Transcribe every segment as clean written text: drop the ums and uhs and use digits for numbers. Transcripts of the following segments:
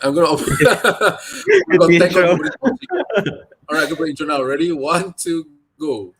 I'm gonna open. I'm With gonna the thank intro. everybody for watching. All right, go for intro now. Ready? One, two, go.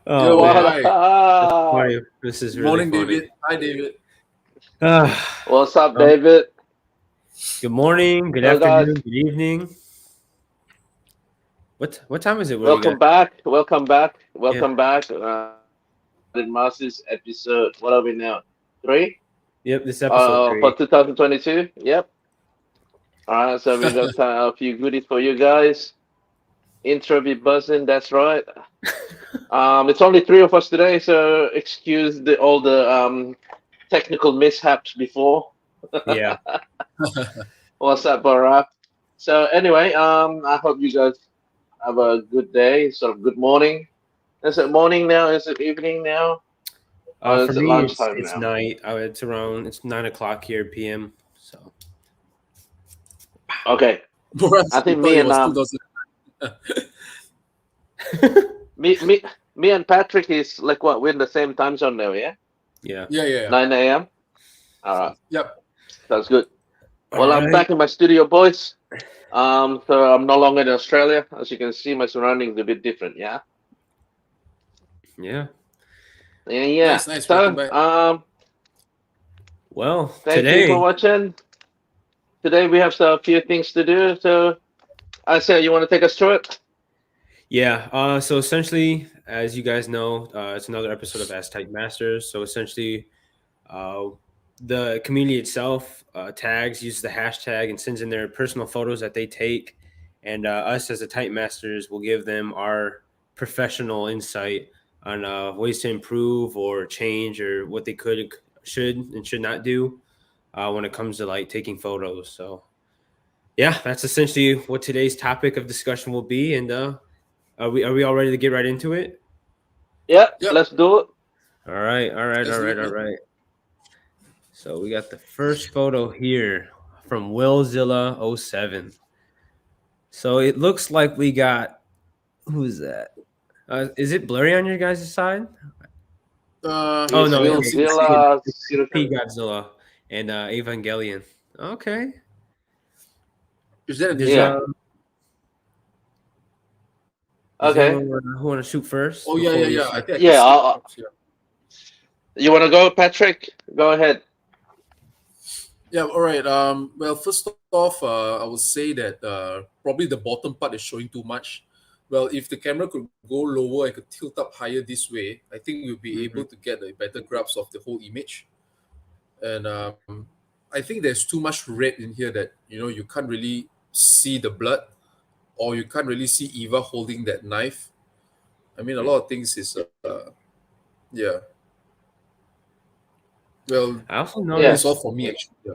Oh Yo, man, What hi. that's up? funny. This is Good really morning, funny. David. Hi, David. Ah, What's up, um, David? good morning, good So, guys, afternoon, good evening. What time is it where you guys? welcome back. Welcome back. Yeah, Welcome back. The Masters episode. What are we now? Three? yep. This is episode For 3. 2022. Yep. All right. So we got a few goodies for you guys. Intro be buzzing. That's right. It's only three of us today, so excuse all the technical mishaps before. Yeah. What's up, Barack? So anyway, I hope you guys have a good day. Sort of good morning. Is it morning now? Is it evening now? Or For is it me, lunchtime it's now? night. It's 9 o'clock here p.m. So Okay. Boras, I you think thought me it and was 2000. me me me and Patrick is like what, we're in the same time zone now, yeah? yeah. Yeah. 9 a.m. Alright, Yep. sounds good. All Well, I'm right. back in my studio, boys. So I'm no longer in Australia. As you can see, my surroundings are a bit different, yeah? Yeah. Yeah. Nice. Welcome So, back. Well, thank you for today, watching. Today we have a few things to do. So, I say, you want to take us through it? yeah. So essentially, as you guys know, it's another episode of Ask Type Masters. So essentially, Uh, the community itself uses the hashtag and sends in their personal photos that they take, and us as the Type Masters will give them our professional insight on ways to improve or change or what they should, and should not do when it comes to like taking photos. So yeah, that's essentially what today's topic of discussion will be. And are we all ready to get right into it? Yeah, Yep. let's do it. All right, all right, Let's all do right, it, all man. right. So we got the first photo here from Willzilla07. So it looks like we got, who's that? Is it blurry on your guys' side? Oh It's no, I yeah, can Will see you can it. see it. Zilla It's P 07. Godzilla and Evangelion. Okay. Is that a Does Yeah. ninja? Okay. anyone want to shoot Oh, first yeah, before yeah, we yeah. I start? think I can Yeah. see it. Yeah. You want to go, Patrick? Go ahead. Yeah, all right. Well, first off, I would say that probably the bottom part is showing too much. Well, if the camera could go lower and could tilt up higher this way, I think we'll be Hmm. able to get a better grasp of the whole image. And I think there's too much red in here that you can't really see the blood, or you can't really see Eva holding that knife. I mean, a lot of things is yeah. Well, I also that's Yeah. all noticed for me actually. Yeah.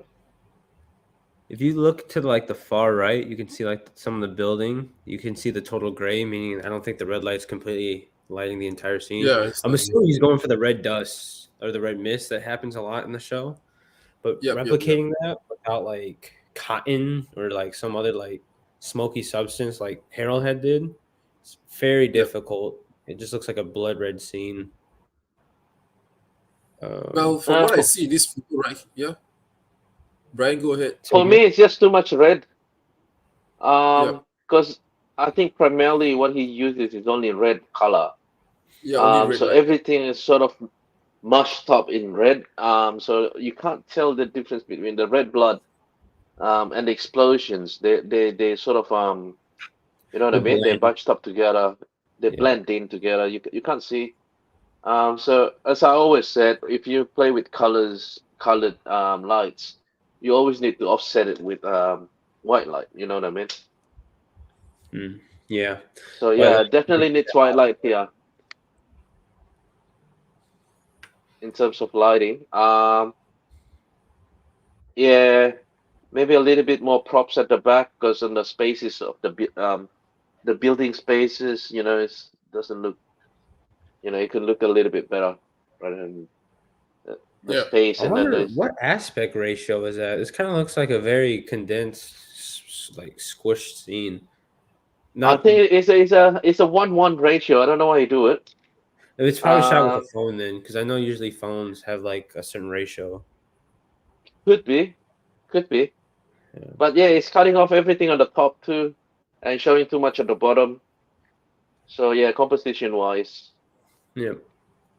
if you look to like the far right, you can see like some of the building. You can see the total gray, meaning I don't think the red light's completely lighting the entire scene. Yeah, it's I'm not. assuming he's going for the red dust or the red mist that happens a lot in the show. But Yep. replicating that without like cotton or like some other like smoky substance like Harold had did, it's very Yep. difficult. It just looks like a blood red scene. Well, from Uh, what I for, see in this photo right here, Brian, go ahead. Say for again? me, it's just too much red. Yep. Because I think primarily what he uses is only red color. Yeah, only red So light. everything is sort of mushed up in red. So you can't tell the difference between the red blood and the explosions. They sort of you know what The I mean? They're blend. bunched up together. They Yeah. blend in together. You can't see. So as I always said, if you play with colored lights, you always need to offset it with white light. You know what I mean? Mm, yeah. So But yeah, definitely needs white light here in terms of lighting. Yeah, maybe a little bit more props at the back because on the spaces of the building spaces, it doesn't look, it can look a little bit better rather than the Yeah. space, I and then wonder there's what aspect ratio is that. This kind of looks like a very condensed, like squished scene. I Not. think it's a 1:1 ratio. I don't know why you do it. It's probably shot with Um, a phone then, because I know usually phones have like a certain ratio. could be, could be. Yeah. But yeah, it's cutting off everything on the top too, and showing too much at the bottom. So yeah, composition wise, Yeah.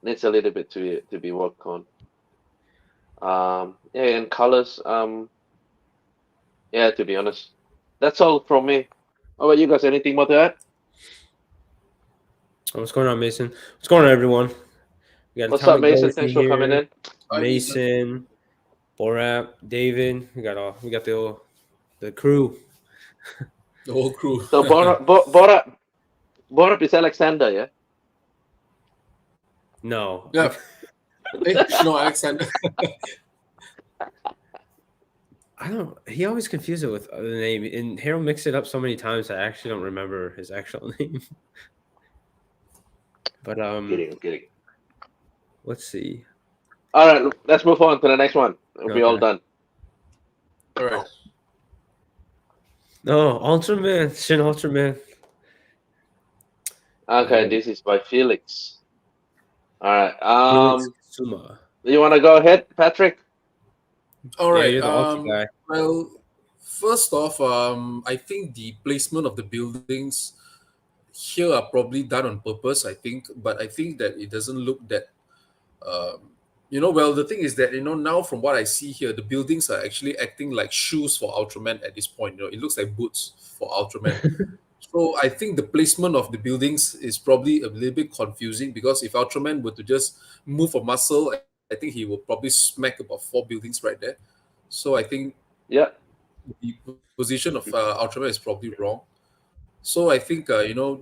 needs a little bit to be worked on. Yeah, and colors. Yeah, to be honest, that's all from me. How about you guys? Anything more to add? What's going on, Mason? What's going on, everyone? We got What's up, Atomic Mason? Galaxy Thanks for coming here. in. Hi, Mason. Mason, Borat, David. We got the crew. The whole crew. So Borat is Alexander, yeah. No. Yeah. No, Alexander. I don't. He always confuses it with the name, and Harold mixed it up so many times. I actually don't remember his actual name. But I'm kidding. let's see. All right, let's move on to the next one. We're all Okay. done. All right. Oh, Ultraman, Shin Ultraman. Okay, Yeah. this is by Felix. All right. Felix Suma. You want to go ahead, Patrick? All Yeah, right. you're the Ultra guy. Well, first off, I think the placement of the buildings here are probably done on purpose. I think, but I think that it doesn't look that. Well, the thing is that now from what I see here, the buildings are actually acting like shoes for Ultraman at this point. It looks like boots for Ultraman. So I think the placement of the buildings is probably a little bit confusing because if Ultraman were to just move a muscle, I think he will probably smack about 4 buildings right there. So I think Yeah. the position of Ultraman is probably wrong. So I think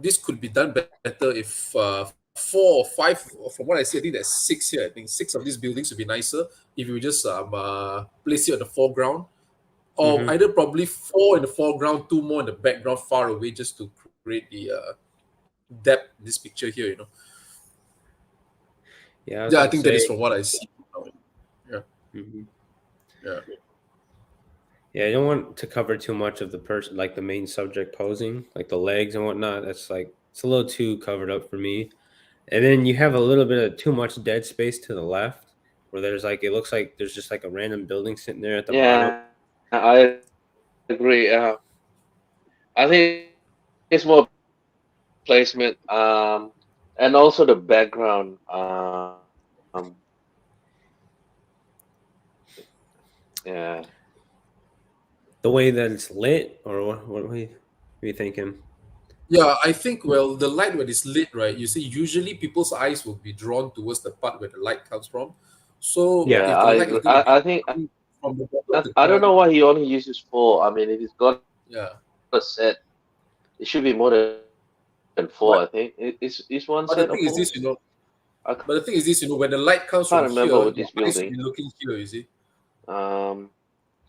this could be done better if 4 or 5. From what I see, I think there's 6 here. I think 6 of these buildings would be nicer if you just place it on the foreground, or Mhm. either probably 4 in the foreground, 2 more in the background, far away, just to create the depth in this picture here. Yeah, Yeah, I think that is from what I see. Mhm. Yeah. Yeah, you don't want to cover too much of the person, like the main subject posing, like the legs and whatnot. That's like it's a little too covered up for me. And then you have a little bit of too much dead space to the left, where there's like it looks like there's just like a random building sitting there at the bottom. Yeah, I agree. I think it's more placement, and also the background. Yeah. The way that it's lit, or what are you thinking? Yeah, I think, well, the light when it's lit, right? You see, usually people's eyes will be drawn towards the part where the light comes from. So Yeah. Yeah, if the I light agree. is going to be I think coming from the bottom of the I don't ground, know why he only uses 4. I mean, if he's got yeah. a set, it should be more than 4. I think is one But the set or thing is 4. this, I but the thing is this, when the light comes can't from remember here, with your this eyes should building. be looking here, you see. Um,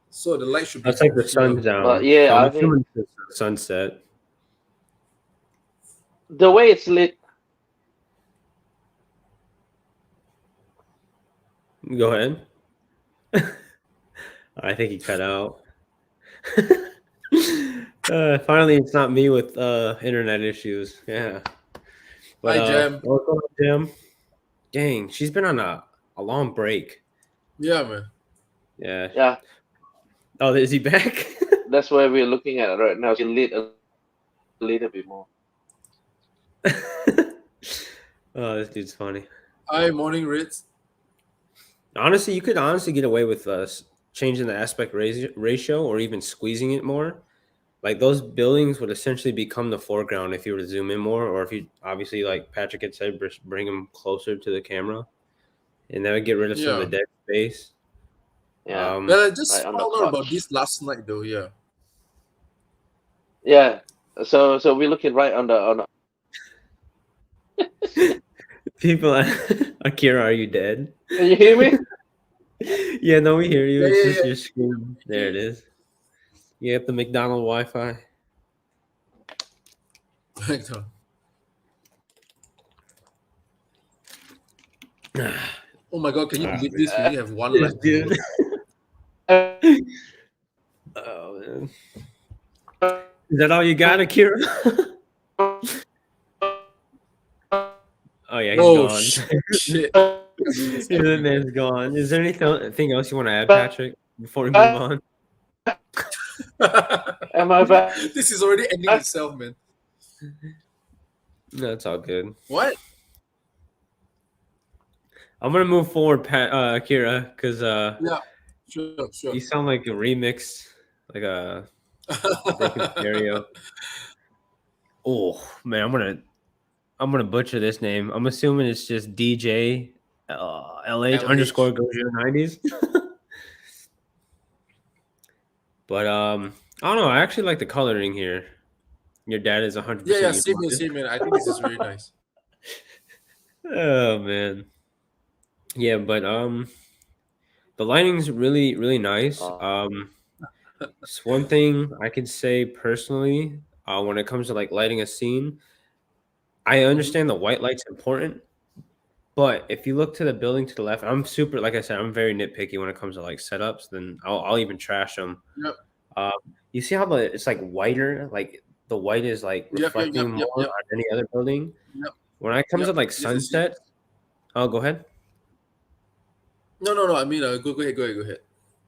So the light should be That's like from the here. sun's down. but yeah, so I'm I think assuming it's the sunset. the way it's lit. Go ahead. I think he cut out. Finally, it's not me with internet issues. Yeah. But Hi, Jam. what's going on, Jam? Dang, she's been on a long break. Yeah, man. Yeah. Yeah, Oh, is he back? that's where we're looking at it right now. She lit a little bit more. Oh, this dude's funny. Hi, morning, Ritz. Honestly, you could get away with changing the aspect ratio or even squeezing it more. Like those buildings would essentially become the foreground if you were to zoom in more, or if you obviously, like Patrick had said, bring them closer to the camera, and that would get rid of some of the Yeah. dead space. Yeah, Well, I just right on the found out about crotch. this last night, though. Yeah. Yeah. So we're looking right on the. People, Akira, are you dead? Can you hear me? Yeah, no, we hear you. Yeah, It's yeah, just yeah. your screen. There it is. You have the McDonald Wi-Fi. Oh my god, can you Ah, believe this? We only have one Yes, left. dude. Uh, Oh man. Is that all you got, Akira? Oh yeah, he's Oh gone. shit. The man's gone. Is there anything else you want to add, Patrick, before we move on? Am I back? This is already ending itself, man. No, it's all good. What? I'm gonna move forward, Akira, because Yeah, sure. you sound like a remix, like a broken stereo. Oh man, I'm gonna butcher this name. I'm assuming it's just DJ LH underscore Gojo 90s. But I don't know. I actually like the coloring here. Your dad is 100%. Yeah, same, man. I think this is very nice. Oh man. Yeah, but the lighting's really, really nice. It's one thing I can say personally, when it comes to like lighting a scene, I understand the white light's important, but if you look to the building to the left, I'm super, like I said, I'm very nitpicky when it comes to like setups. Then I'll even trash them. Yep. You see how it's like whiter, like the white is like reflecting more on any other building. Yep. When it comes to like sunset, oh, go ahead. No. I mean, go ahead.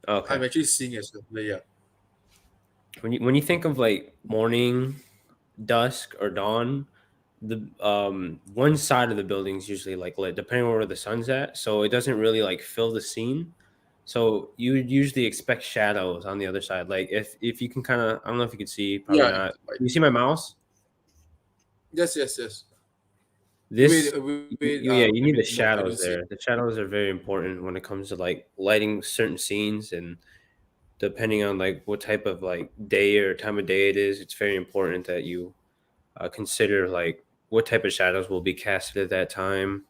Okay. I'm actually seeing it. So, yeah. When you think of like morning, dusk, or dawn, the one side of the building is usually like lit, depending on where the sun's at. So it doesn't really like fill the scene. So you would usually expect shadows on the other side. Like if you can kind of, I don't know if you can see, probably not. You see my mouse? Yes. This wait, you need the shadows there. The shadows are very important when it comes to like lighting certain scenes, and depending on like what type of like day or time of day it is, it's very important that you consider like what type of shadows will be casted at that time.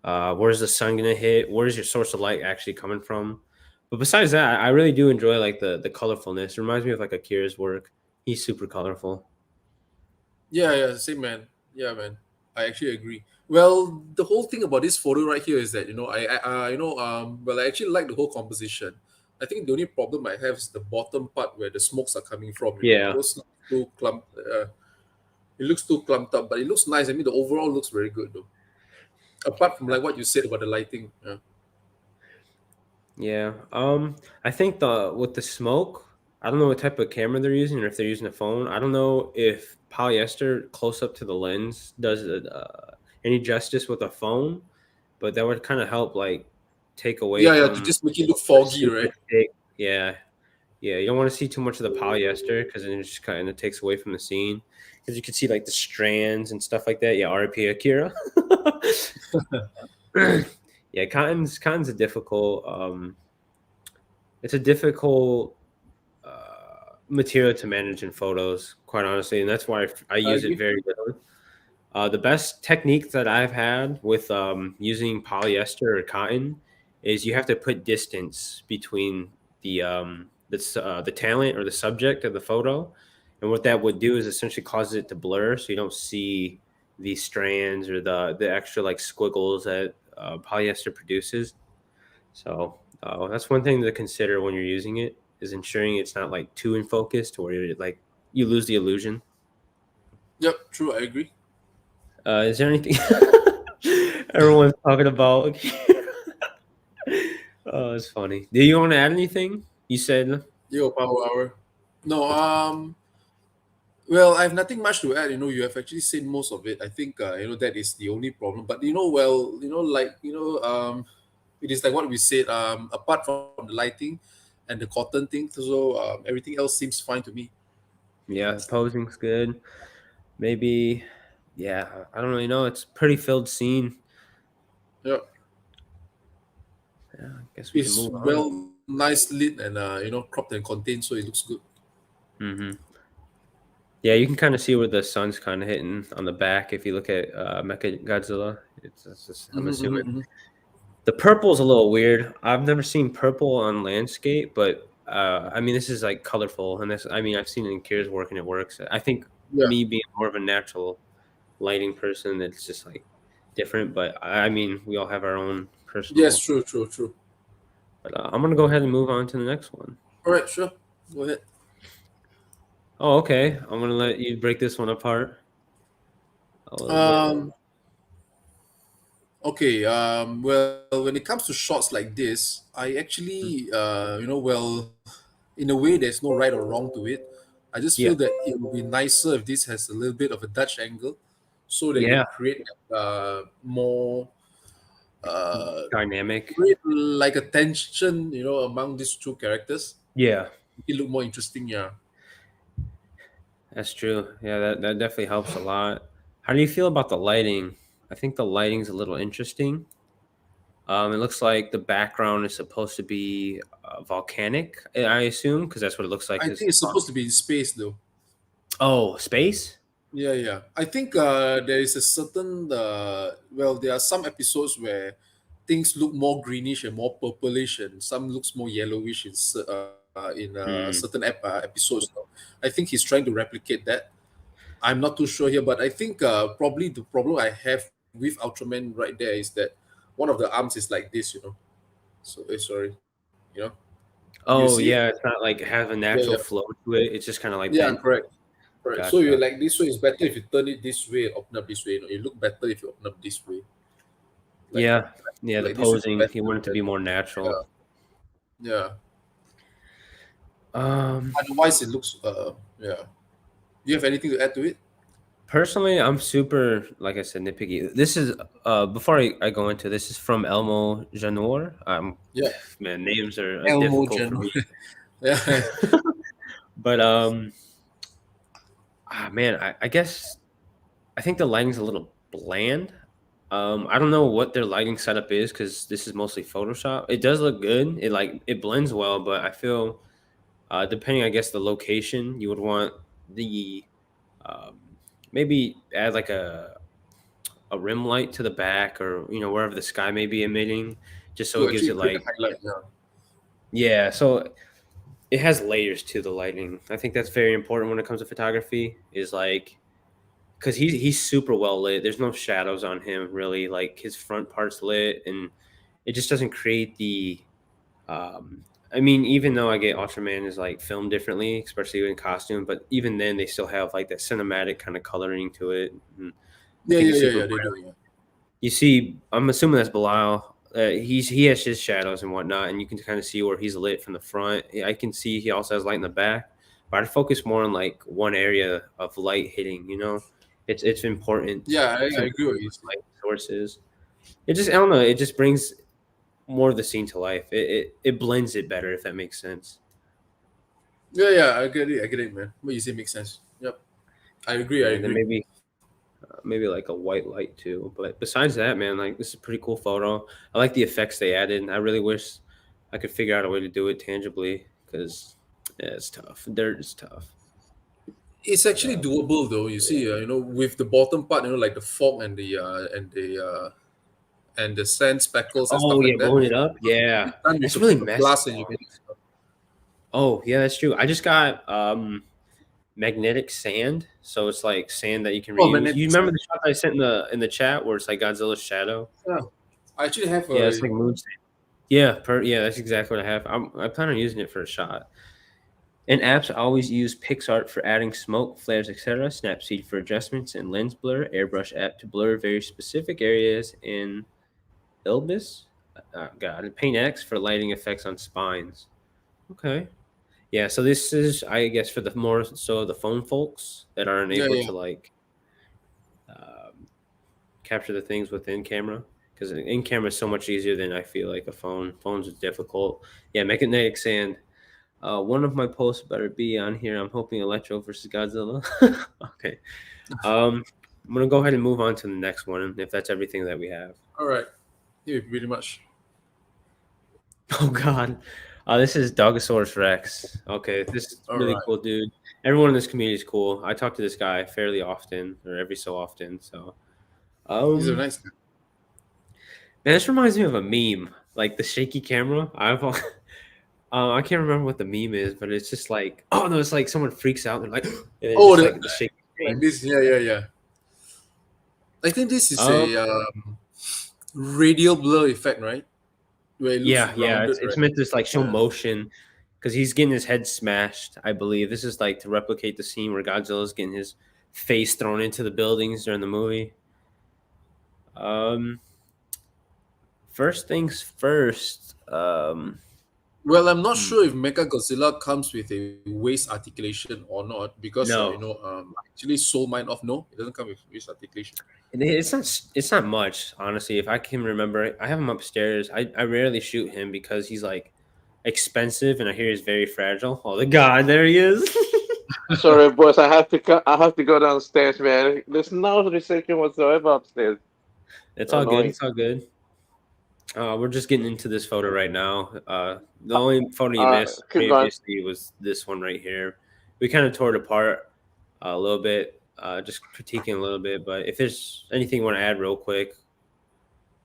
Where's the sun gonna hit? Where's your source of light actually coming from? But besides that, I really do enjoy like the colorfulness. It reminds me of like Akira's work. He's super colorful. Yeah, same, man. Yeah, man. I actually agree. Well, the whole thing about this photo right here is that I actually like the whole composition. I think the only problem I have is the bottom part where the smokes are coming from. Yeah, those look too clumped. It looks too clumped up, but it looks nice. I mean, the overall looks very good though. Apart from like what you said about the lighting. Yeah. I think with the smoke, I don't know what type of camera they're using or if they're using a phone. I don't know if polyester close up to the lens does any justice with a phone, but that would kind of help like take away to just make it look foggy, right? Thick. Yeah. You don't want to see too much of the polyester because then it just kind of takes away from the scene. Because you can see like the strands and stuff like that. Yeah, RIP Akira. Yeah, cotton's a difficult it's a difficult material to manage in photos, quite honestly, and that's why I use it very little. The best technique that I've had with using polyester or cotton is you have to put distance between the talent or the subject of the photo, and what that would do is essentially causes it to blur, so you don't see the strands or the extra like squiggles that polyester produces. So that's one thing to consider when you're using it, is ensuring it's not like too in focus to where you lose the illusion. Yep, true. I agree. Is there anything everyone's talking about? Oh, it's funny. Do you want to add anything? You said Power Hour. No, well, I have nothing much to add. You have actually said most of it. I think that is the only problem. But it is like what we said. Apart from the lighting and the cotton thing, so everything else seems fine to me. Yeah, posing's good. Maybe, yeah, I don't really know. It's pretty filled scene. Yeah. Yeah, I guess we can move on. Well, nice lit and cropped and contained, so it looks good. Mm-hmm. Yeah, you can kind of see where the sun's kind of hitting on the back if you look at Mecha Godzilla. It's just, I'm assuming. Mm-hmm. The purple is a little weird. I've never seen purple on landscape, but I mean, this is like colorful, and I've seen it in Kira's work, and it works. I think me being more of a natural lighting person, it's just like different. But I mean, we all have our own personal. Yes, true. But I'm gonna go ahead and move on to the next one. All right, sure. Go ahead. Oh, okay. I'm gonna let you break this one apart a little bit. Okay. Well, when it comes to shots like this, I actually, well, in a way, there's no right or wrong to it. I just Yeah. feel that it would be nicer if this has a little bit of a Dutch angle, so that you Yeah. create more, Dynamic. create like a tension, among these two characters. Yeah, It look more interesting, yeah. that's true. Yeah, that definitely helps a lot. How do you feel about the lighting? I think the lighting's a little interesting. It looks like the background is supposed to be volcanic, I assume, because that's what it looks like. I think it's supposed to be in space, though. Oh, space? Yeah. I think there is a certain there are some episodes where things look more greenish and more purplish, and some looks more yellowish in Hmm. certain episodes. I think he's trying to replicate that. I'm not too sure here, but I think probably the problem I have with Ultraman right there is that one of the arms is like this. So sorry, you know. Do you Oh, see it? yeah, it's not like have a natural Yeah, flow to it. It's just kind of like yeah, bent. correct. Correct. So you're Gotcha. like this way is better if you turn it this way and open up this way. You look better if you open up this way. Like Yeah, yeah, the like this is posing. better You want it to be more natural. yeah. Um, Otherwise, it looks yeah. Do you have anything to add to it? Personally, I'm super, like I said, nitpicky. This is before I go into this is from Elmo Janor. Yeah, Man, names are Elmo difficult for General. me. Yeah, But man, I guess I think the lighting's a little bland. I don't know what their lighting setup is because this is mostly Photoshop. It does look good. It blends well, but I feel depending, I guess, the location, you would want the um, maybe add like a rim light to the back or wherever the sky may be emitting, just so to it gives actually it create like a highlight. Yeah, yeah. So it has layers to the lighting. I think that's very important when it comes to photography. Is like because he's super well lit. There's no shadows on him really. Like his front part's lit, and it just doesn't create the. I mean, even though I get Ultraman is like filmed differently, especially in costume, but even then they still have like that cinematic kind of coloring to it. And I think it's super. They do. Yeah. You see, I'm assuming that's Belial. He has his shadows and whatnot, and you can kind of see where he's lit from the front. I can see he also has light in the back, but I focus more on like one area of light hitting. It's important Yeah, I to agree with you. light sources. I don't know. It just brings more of the scene to life. It blends it better if that makes sense. Yeah, I get it, man. What you say makes sense. Yep, I agree. I And then agree. maybe like a white light too. But besides that, man, like this is a pretty cool photo. I like the effects they added. I really wish I could figure out a way to do it tangibly because it's tough. Dirt is tough. It's actually doable though. You see, with the bottom part, like the fog and the sand speckles and stuff Oh yeah, like that. blowing it up. Yeah, Done with it's a really bit of messy. glass and you can. Oh yeah, that's true. I just got magnetic sand, so it's like sand that you can Oh, reuse. magnetic You remember sand. the shot I sent in the chat where it's like Godzilla's shadow? Yeah, I actually have Yeah, it's like moon sand. Yeah, that's exactly what I have. I plan on using it for a shot. In apps, I always use PixArt for adding smoke, flares, etc. Snapseed for adjustments, and Lens Blur, Airbrush app to blur very specific areas in Ilbis. God, and Paint X for lighting effects on spines. Okay. Yeah, so this is, I guess, for the more so the phone folks that aren't able yeah. to like capture the things within camera because in camera is so much easier than I feel like a phone. Phones are difficult. Yeah, magnetic sand. One of my posts better be on here. I'm hoping Electro versus Godzilla. Okay. I'm gonna go ahead and move on to the next one if that's everything that we have. All right. Yeah, pretty much. Oh God. This is Dogosaurus Rex. Okay, this is All really right. cool, dude. Everyone in this community is cool. I talk to this guy fairly often, or every so often. So, He's a nice guy. man, this reminds me of a meme, like the shaky camera. I can't remember what the meme is, but it's just like, oh no, it's like someone freaks out and they're like, and then Oh, just like the shaky. like this. Yeah. I think this is Um, radial blur effect, right? Where it looks Yeah. rounded, It's right? meant to like show Yeah. motion because he's getting his head smashed. I believe this is like to replicate the scene where Godzilla's getting his face thrown into the buildings during the movie. Um, first things first. Well, I'm not Hmm, sure if Mechagodzilla comes with a waist articulation or not because no, actually sold mine off. No, it doesn't come with waist articulation. it's not. It's not much, honestly. If I can remember, I have him upstairs. I rarely shoot him because he's like expensive, and I hear he's very fragile. Oh, the god, there he is. Sorry, boss. I have to go downstairs, man. There's no reception whatsoever upstairs. It's all good. Annoying. It's all good. We're just getting into this photo right now. The only photo you missed Keep going. previously was this one right here. We kind of tore it apart a little bit, just critiquing a little bit. But if there's anything you want to add real quick,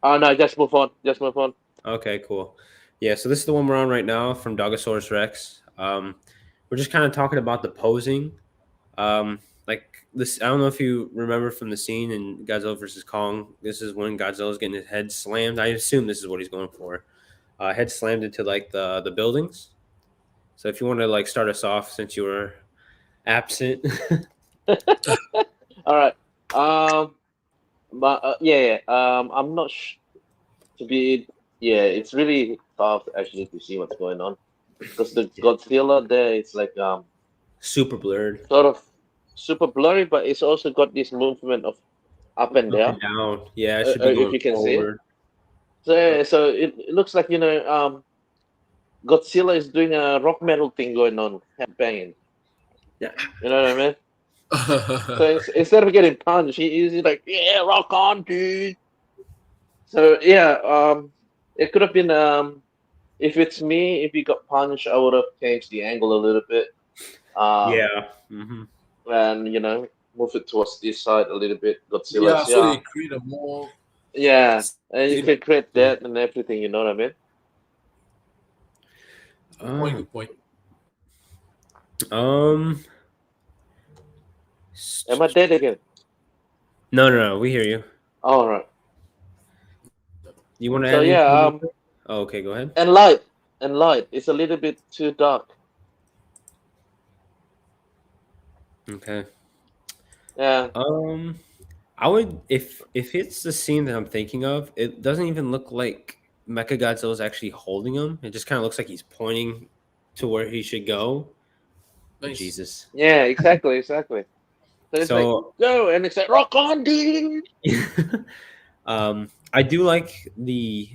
No, just move on. Just move on. okay, cool. Yeah, so this is the one we're on right now from Dogosaurus Rex. We're just kind of talking about the posing. Like this, I don't know if you remember from the scene in Godzilla versus Kong. This is when Godzilla's getting his head slammed. I assume this is what he's going for. Head slammed into like the buildings. So if you want to like start us off since you were absent. All right. But yeah. I'm not to be. Yeah, it's really tough actually to see what's going on because the Godzilla there, it's like Super blurred. sort of super blurry, but it's also got this movement of up and Up down. and down. Yeah, it should be If going you can see it. forward. So it looks like Godzilla is doing a rock metal thing going on, head banging. Yeah. You know what I mean? So instead of getting punched, he's like, yeah, rock on, dude. So yeah, it could have been if it's me, if he got punched, I would have changed the angle a little bit. Yeah. Hmm. And move it towards this side a little bit. Yeah, Godzilla's so they create a more yeah, and you can create that and everything. You know what I mean? good point. Am I dead again? No. We hear you. All right. You want to So add yeah, anything? Oh, okay, go ahead. and light. It's a little bit too dark. Okay. Yeah. I would if it's the scene that I'm thinking of, it doesn't even look like Mechagodzilla is actually holding him. It just kind of looks like he's pointing to where he should go. Nice. Jesus. Yeah. Exactly. So it's like go, and it's like rock on, dude. I do like the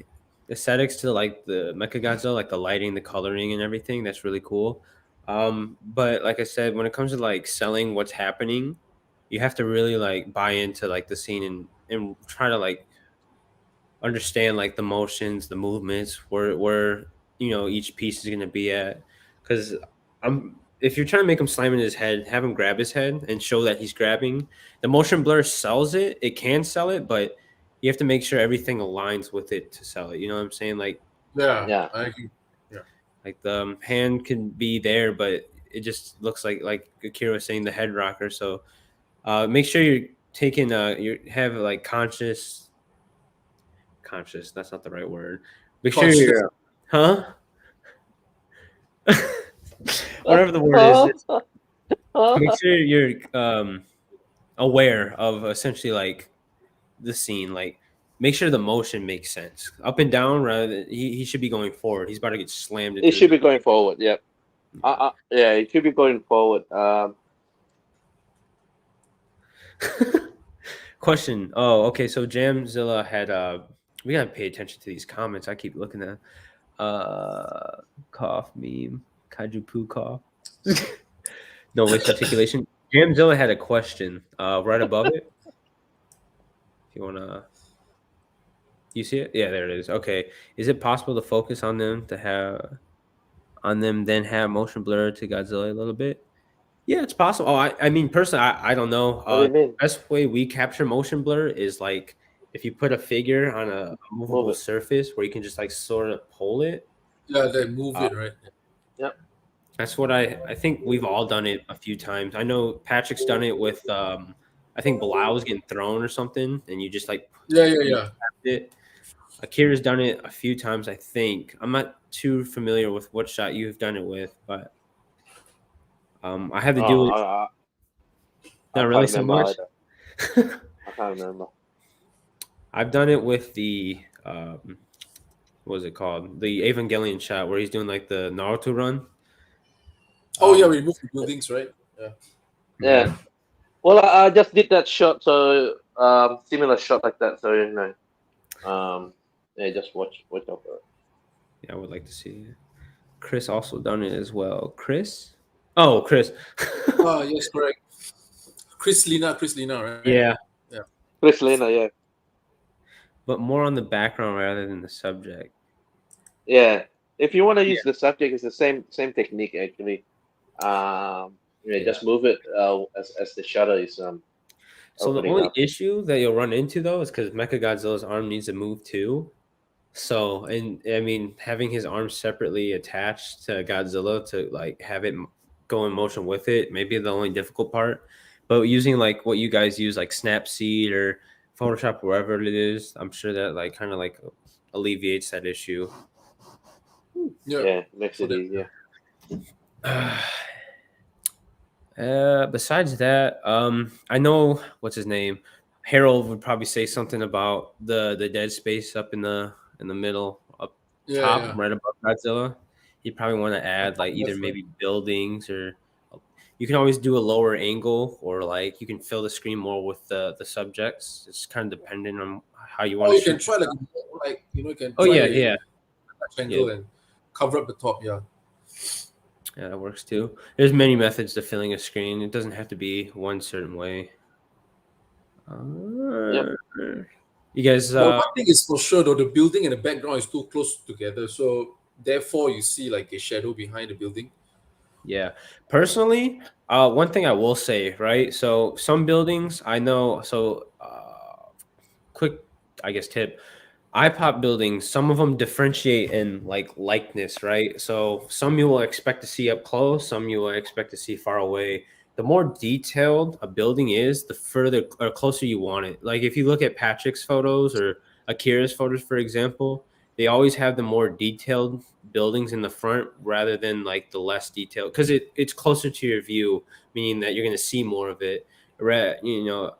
aesthetics to like the Mechagodzilla, like the lighting, the coloring, and everything. That's really cool. But like I said, when it comes to like selling what's happening, you have to really like buy into like the scene and try to like understand like the motions, the movements, where each piece is gonna be at. Because I'm if you're trying to make him slam in his head, have him grab his head and show that he's grabbing. The motion blur sells it. It can sell it, but you have to make sure everything aligns with it to sell it. You know what I'm saying? Like Yeah. I agree. like the hand can be there, but it just looks like Akira was saying, the head rocker. So make sure you're taking you have like conscious. That's not the right word. Make sure Conscious. you're whatever the word is. Make sure you're aware of essentially like the scene. Like make sure the motion makes sense. Up and down, rather than he should be going forward. He's about to get slammed into It should be going forward. Yep. Yeah, it should be going forward. Question. Oh, okay. So Jamzilla had we gotta pay attention to these comments. I keep looking at cough meme. Kaiju poo cough. No waste articulation. Jamzilla had a question right above it. If you wanna you see it? Yeah, there it is. Okay. Is it possible to focus on them then have motion blur to Godzilla a little bit? Yeah, it's possible. Oh, I mean, personally, I don't know. What do you mean? Best way we capture motion blur is like if you put a figure on a movable Move it. surface where you can just like sort of pull it. Yeah, they move it, right? That's what I think we've all done it a few times. I know Patrick's done it with I think Bilal was getting thrown or something, and you just like Yeah. it. Akira's done it a few times, I think. I'm not too familiar with what shot you've done it with, but I had to do it. Oh, I Not can't really so remember much. either. I can't remember. I've done it with the what was it called? The Evangelion shot where he's doing like the Naruto run. Oh yeah, Um, we moved the buildings, right? Yeah. Yeah. Well, I just did that shot, so similar shot like that. So yeah, just watch out for it. Yeah, I would like to see it. Chris also done it as well. Chris? Oh, Chris. Yes, correct. Chris Lina, right? Yeah, Chris Lena, yeah, but more on the background rather than the subject. yeah. If you want to use the subject, it's the same technique actually. Yeah, just move it as the shutter is So the opening only up. issue that you'll run into though is because Mechagodzilla's arm needs to move too. So, and I mean, having his arm separately attached to Godzilla to like have it go in motion with it, maybe the only difficult part. But using like what you guys use, like Snapseed or Photoshop, wherever it is, I'm sure that like kind of like alleviates that issue. Yeah, makes for it that, easier. Besides that, I know what's his name. Harold would probably say something about the dead space up in the middle, up top, Yeah. right above Godzilla. He'd probably want to add like either That's right. maybe buildings or you can always do a lower angle or like you can fill the screen more with the subjects. It's kind of dependent on how you want Or to you can shoot. try like you can Oh try yeah, a yeah, rectangle and cover up the top. Yeah. yeah, that works too. There's many methods to filling a screen. It doesn't have to be one certain way. Yep. You guys, But one thing is for sure though, the building and the background is too close together, so therefore you see like a shadow behind the building. yeah. Personally, one thing I will say, right? So some buildings I know. So quick, I guess tip. iPop buildings, some of them differentiate in like likeness, right? So some you will expect to see up close, some you will expect to see far away. The more detailed a building is, the further or closer you want it. Like if you look at Patrick's photos or Akira's photos, for example, they always have the more detailed buildings in the front rather than like the less detailed because it's closer to your view, meaning that you're going to see more of it. You know,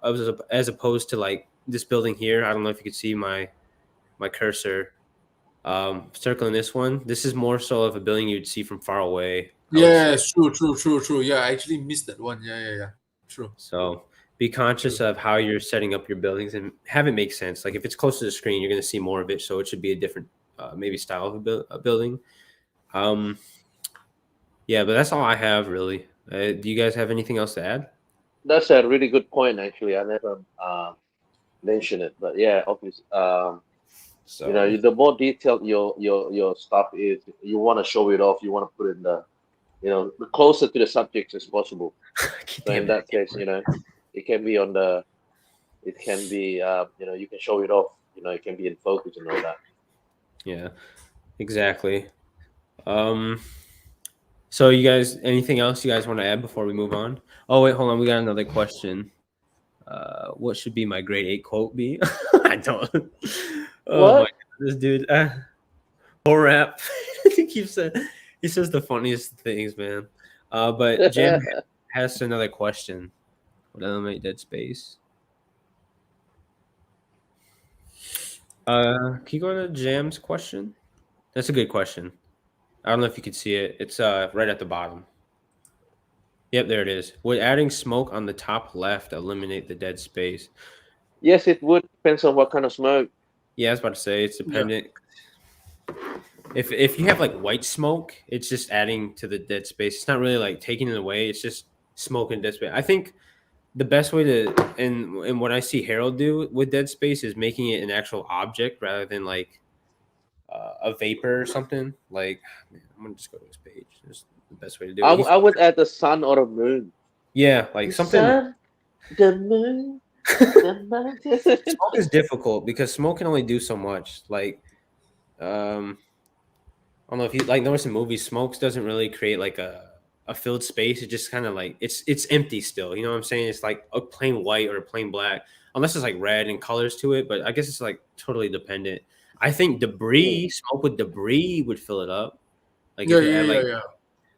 as opposed to like this building here. I don't know if you could see my cursor circling this one. This is more so of a building you'd see from far away. Yes, true. Yeah, I actually missed that one. Yeah. True. So be conscious of how you're setting up your buildings and have it make sense. Like if it's close to the screen, you're going to see more of it. So it should be a different, maybe style of a building. Yeah, but that's all I have really. Do you guys have anything else to add? That's a really good point. Actually, I never mentioned it, but yeah, obviously, So you know, the more detailed your stuff is, you want to show it off. You want to put it in the, you know, the closer to the subject as possible. So in that case, you know, it can be on the, it can be, you know, you can show it off. You know, it can be in focus and all that. yeah, exactly. So you guys, anything else you guys want to add before we move on? Oh wait, hold on, we got another question. What should be my grade 8 quote be? I don't. Oh my What? god, this dude. Poor rap. he keeps saying he says the funniest things, man. But Jim has another question. Would eliminate dead space? Can you go to Jam's question? That's a good question. I don't know if you can see it. It's right at the bottom. Yep, there it is. Would adding smoke on the top left eliminate the dead space? Yes, it would. Depends on what kind of smoke. Yeah, I was about to say it's dependent. If you have like white smoke, it's just adding to the dead space. It's not really like taking it away. It's just smoke and dead space. I think the best way to and what I see Harold do with dead space is making it an actual object rather than like a vapor or something. Like, man, I'm gonna just go to his page. That's the best way to do it. I would add the sun or the moon. Yeah, like The something. sun, the moon, the mountain. Smoke is difficult because smoke can only do so much. Like, I don't know if you like notice in movies, smokes doesn't really create like a filled space. It just kind of like it's empty still. You know what I'm saying? It's like a plain white or a plain black, unless it's like red and colors to it. But I guess it's like totally dependent. I think smoke with debris would fill it up. Like Yeah, if you add yeah.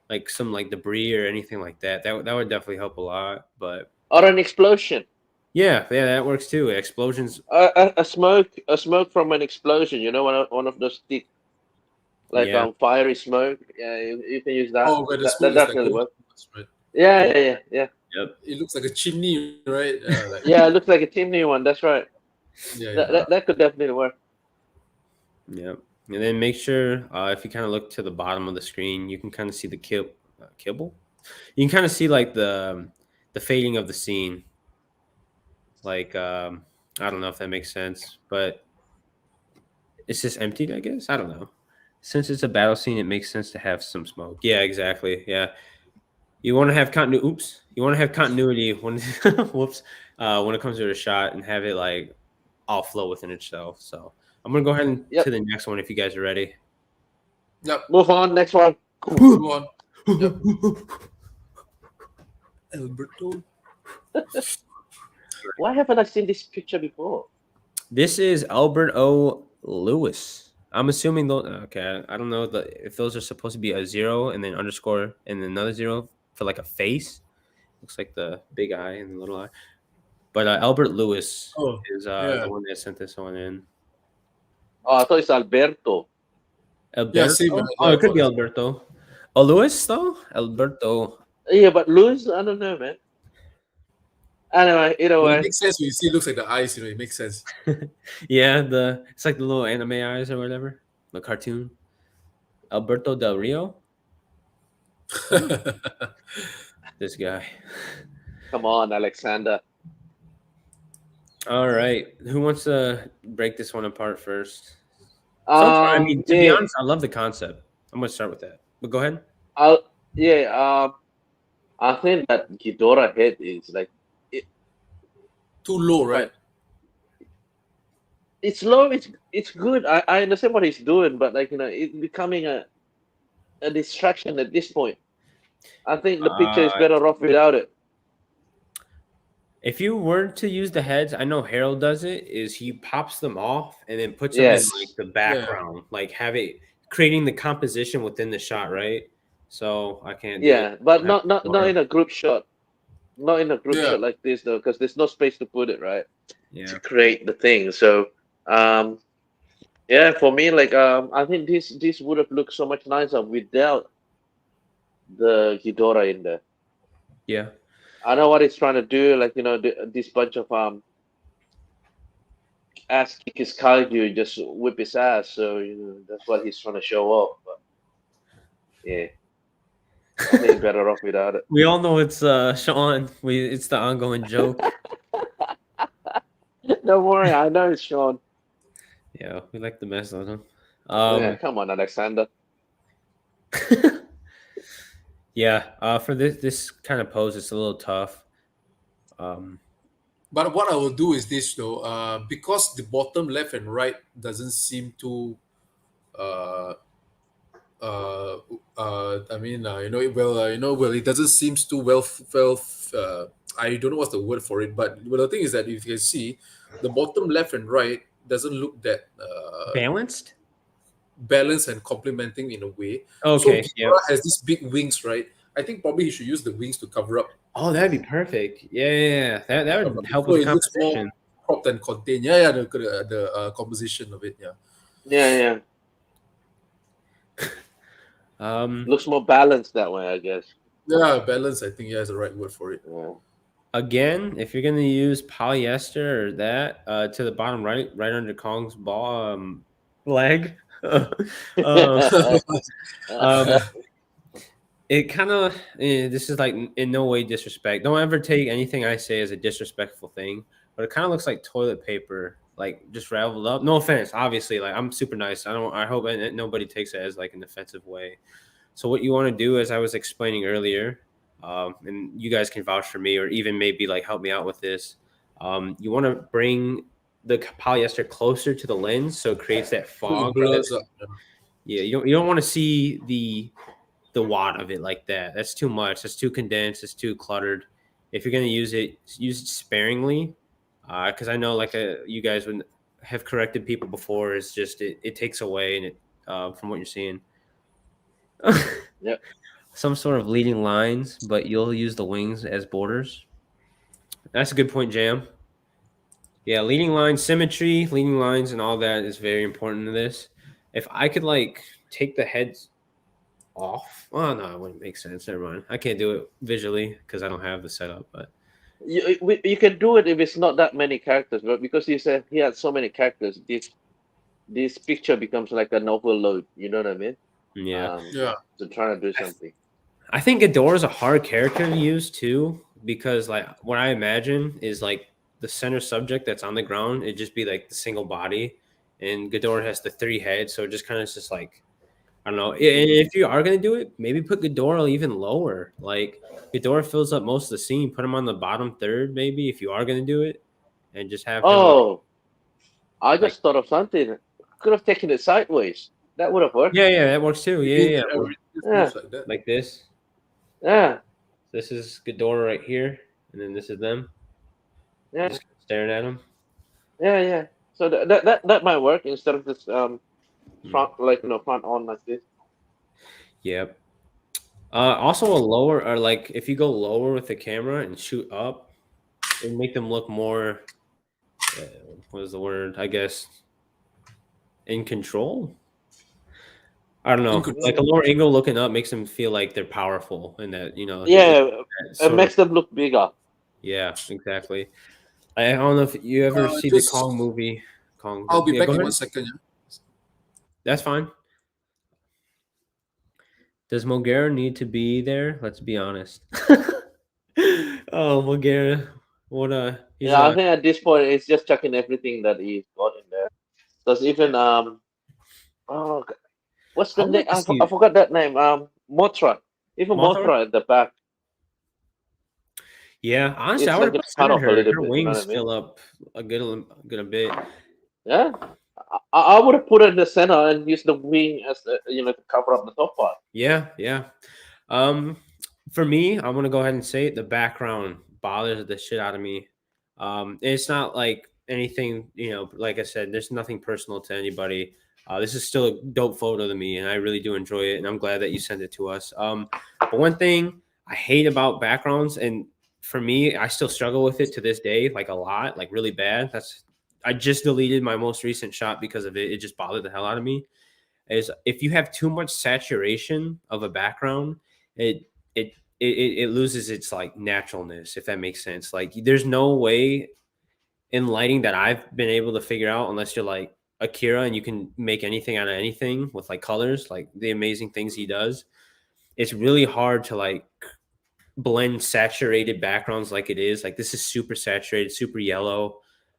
like some like debris or anything like that, that would definitely help a lot. But Or an explosion. yeah, that works too. Explosions. A smoke from an explosion. You know, one of those thick, like Yeah. fiery smoke. Yeah, you can use that. Oh, where the smoke That is like definitely going works. upwards, right? Yeah. Yep. It looks like a chimney, right? Like, Yeah, it looks like a chimney one. That's right. yeah. That could definitely work. Yep. And then make sure if you kind of look to the bottom of the screen, you can kind of see the kibble. You can kind of see like the fading of the scene. Like I don't know if that makes sense, but it's just emptied, I guess. I don't know. Since it's a battle scene, it makes sense to have some smoke. Yeah, exactly. Yeah. You want to have continuity. Oops. You want to have continuity when whoops when it comes to a shot and have it like all flow within itself. So I'm gonna go ahead and Yep. to the next one if you guys are ready. Yep. Move on. Next one. Go on. Yep. Alberto. Why haven't I seen this picture before? This is Albert O. Lewis. I'm assuming though. Okay, I don't know if those are supposed to be a 0 and then underscore and then another 0 for like a face. Looks like the big eye and the little eye. But Albert Lewis is yeah. the one that sent this one in. Oh, I thought it's Alberto. Alberto? Yeah, same. Oh, it could be Alberto. Oh, Lewis though? Alberto. Yeah, but Luis, I don't know, man. Anyway, either Well, way. it makes sense when you see it looks like the eyes, it makes sense. Yeah, it's like the little anime eyes or whatever. The cartoon. Alberto Del Rio. This guy. Come on, Alexander. All right. Who wants to break this one apart first? So far, I mean, to be honest, I love the concept. I'm gonna start with that. But go ahead. I think that Ghidorah head is like too low, right? It's low. It's good. I understand what he's doing, but like it's becoming a distraction at this point. I think the picture is better off without it. If you were to use the heads, I know Harold does it. Is he pops them off and then puts them in like the background, like have it creating the composition within the shot, right? So I can't. But not in a group shot. Not in a group shot like this though, because there's no space to put it, right? Yeah. To create the thing. So for me, like I think this would have looked so much nicer without the Ghidorah in there. Yeah. I know what he's trying to do, like this bunch of ass kick his kaiju, just whip his ass. So that's what he's trying to show off. But yeah, I think better off without it. We all know it's Sean. It's the ongoing joke. Don't worry, I know it's Sean. Yeah, we like the mess on him. Come on, Alexander. Yeah, for this kind of pose, it's a little tough. But what I will do is this though, because the bottom left and right doesn't seem to, it doesn't seem too well. I don't know what's the word for it, but the thing is that if you can see, the bottom left and right doesn't look that balanced and complementing in a way. Okay. So Ghidorah has these big wings, right? I think probably he should use the wings to cover up. Oh, that'd be perfect. Yeah. That would help with the composition. Cropped and contained. The composition of it. Yeah. Looks more balanced that way, I guess. Yeah, balance. I think is the right word for it. Yeah. Again, if you're gonna use polyester or that to the bottom right under Kong's leg, it kind of this is like in no way disrespect. Don't ever take anything I say as a disrespectful thing, but it kind of looks like toilet paper, like just raveled up. No offense, obviously. Like I'm super nice. I hope nobody takes it as like an offensive way. So what you want to do, as I was explaining earlier, and you guys can vouch for me, or even maybe like help me out with this. You want to bring the polyester closer to the lens, so it creates that fog. Yeah, you don't want to see the wad of it like that. That's too much. That's too condensed. It's too cluttered. If you're gonna use it sparingly, because I know like you guys would have corrected people before is just it takes away and it from what you're seeing. Yep. Some sort of leading lines, but you'll use the wings as borders. That's a good point, Jam. Yeah, leading lines, symmetry, leading lines, and all that is very important to this. If I could like take the heads off, oh no, it wouldn't make sense. Never mind. I can't do it visually because I don't have the setup. But You can do it if it's not that many characters, but because he said he had so many characters, this picture becomes like an overload. You know what I mean? yeah, Yeah. To try to do something. I think Ghidorah is a hard character to use too because like what I imagine is like the center subject that's on the ground. It'd just be like the single body, and Ghidorah has the 3 heads, so it just kind of just like. I don't know. And if you are gonna do it, maybe put Ghidorah even lower. Like Ghidorah fills up most of the scene. Put him on the bottom third, maybe if you are gonna do it, and just have him. Oh, I just thought of something. Could have taken it sideways. That would have worked. Yeah, that works too. Yeah. Everything just Yeah. moves like that. Like this. Yeah, This is Ghidorah right here, and then this is them. yeah, Just staring at him. yeah. So that might work instead of this front front on like this. Yep. Also a lower or like if you go lower with the camera and shoot up, it make them look more. What is the word? I guess in control. I don't know. In control. Like a lower angle looking up makes them feel like they're powerful and that Yeah, that it sort makes of- them look bigger. yeah, exactly. I don't know if you ever see the just- Kong movie. Kong. I'll be Yeah, back go in ahead. 1 second. Yeah? That's fine. Does Mogera need to be there? Let's be honest. Oh, Mogera. What he's Yeah, I think at this point it's just checking everything that he's got in there. Because even oh, what's the I would name? like to see- I forgot that name. Mothra. Even Mothra? Mothra at the back. yeah, honestly, It's I would like have a cut off a her. little Her bit, you know wings what I mean? fill up a good bit. Yeah, I would have put it in the center and used the wing as to cover up the top part. Yeah. For me, I'm gonna go ahead and say it. The background bothers the shit out of me. It's not like anything, like I said, there's nothing personal to anybody. This is still a dope photo to me, and I really do enjoy it, and I'm glad that you sent it to us. But one thing I hate about backgrounds, and for me, I still struggle with it to this day, like a lot, like really bad. I just deleted my most recent shot because of it. It just bothered the hell out of me. Is if you have too much saturation of a background, it loses its like naturalness, if that makes sense. Like there's no way in lighting that I've been able to figure out unless you're like Akira and you can make anything out of anything with like colors, like the amazing things he does. It's really hard to like blend saturated backgrounds like it is. Like this is super saturated, super yellow.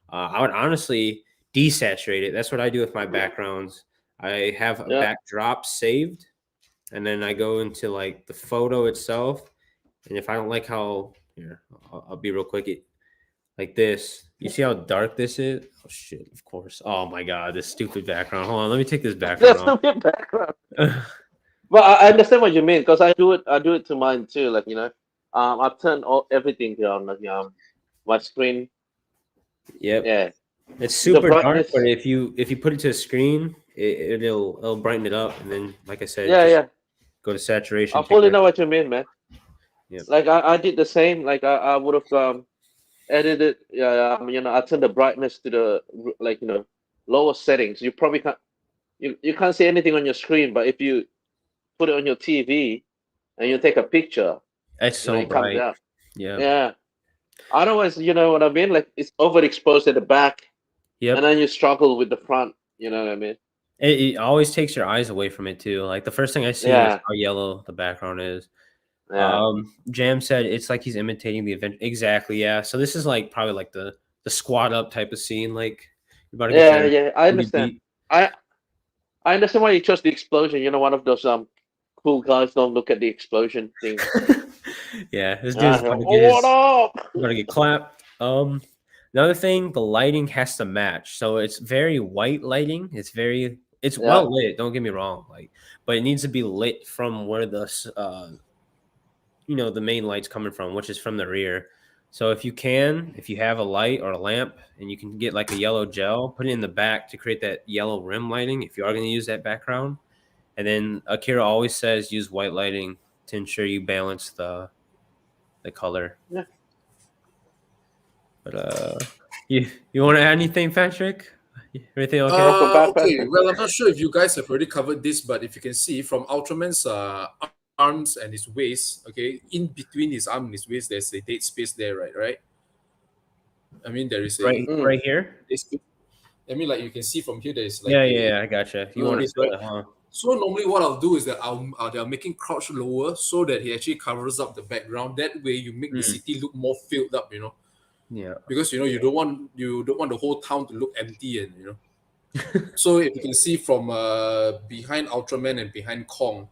I would honestly desaturate it. That's what I do with my backgrounds. I have a backdrop saved, and then I go into like the photo itself. And if I don't like how, here, I'll be real quick. Like this. You see how dark this is? Oh shit! Of course. Oh my god, this stupid background. Hold on, let me take this background That's off. the background. But I understand what you mean because I do it to mine too. Like I turn everything on like my screen. Yep. Yeah. It's super dark, brightness- but if you put it to a screen, it'll brighten it up, and then like I said, Yeah, just yeah. go to saturation. I take fully that- know what you mean, man. Yep. Like I did the same. Like I would have edited. I turned the brightness to the lower settings. You probably can't. You can't see anything on your screen, but if you put it on your TV and you take a picture, It's so it comes bright. out. Yeah. Yeah. Otherwise, you know what I mean? Like it's overexposed at the back, Yep. and then you struggle with the front. You know what I mean? It always takes your eyes away from it too. Like the first thing I see is Yeah. how yellow the background is. Yeah. Jam said it's like he's imitating the event. Exactly. Yeah. So this is like probably like the squat up type of scene. Like you're about to get your Yeah. I booty understand. beat. I understand why you chose the explosion. You know, one of those cool guys don't look at the explosion thing. Yeah. This dude's about to Oh, get what up? gonna get clapped. Another thing, the lighting has to match. So it's very white lighting. It's Yeah. well lit. Don't get me wrong. But it needs to be lit from where the the main light's coming from, which is from the rear. So if you have a light or a lamp and you can get like a yellow gel, put it in the back to create that yellow rim lighting if you are going to use that background. And then Akira always says use white lighting to ensure you balance the color. Yeah. But you want to add anything, Patrick? Everything okay? Welcome back, Okay, Patrick. well, I'm not sure if you guys have already covered this, but if you can see from Ultraman's arms and his waist, okay, in between his arm and his waist, there's a dead space there, right? I mean, there is a Right here. dead space. I mean, like you can see from here, there's like Yeah, I gotcha. You want to space, fill right? it, huh? So normally, what I'll do is that they're making crouch lower so that he actually covers up the background. That way, you make the city look more filled up, Yeah. because you don't want the whole town to look empty and. So if you can see from behind Ultraman and behind Kong,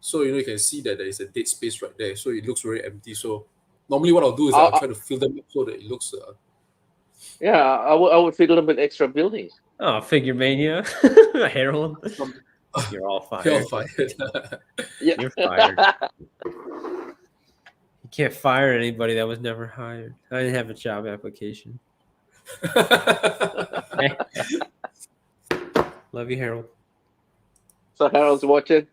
so you can see that there is a dead space right there. So it looks very empty. So normally what I'll do is I'll try to fill them up so that it looks. Yeah, I would fill them with extra buildings. Oh, Figure Mania, Harold. You're all fired. You're fired. Yeah. You're fired. You can't fire anybody that was never hired. I didn't have a job application. Love you, Harold. So Harold's watching.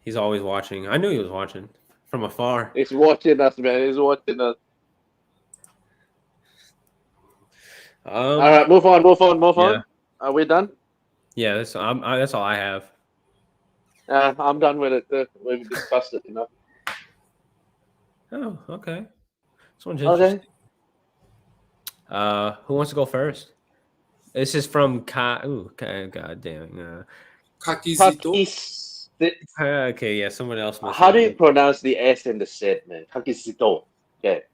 He's always watching. I knew he was watching from afar. He's watching us, man. He's watching us. All right, move on. Yeah. Are we done? Yeah, that's all I have. I'm done with it. We've discussed it enough. Oh, okay. This one's Okay. interesting. Who wants to go first? This is from God damn. Kakizito. Okay, yeah, someone else. How do you pronounce the S in the Z, man? Kakizito. Okay.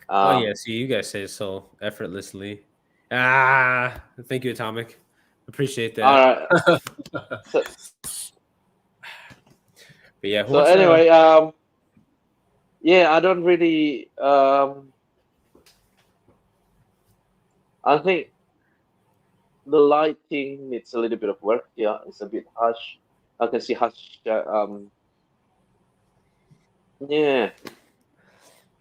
Oh yeah, see, you guys say it so effortlessly. Thank you, Atomic. Appreciate that. All right. But yeah. So anyway, yeah, I don't really. I think the lighting needs a little bit of work. Yeah, it's a bit harsh. I can see harsh. Yeah.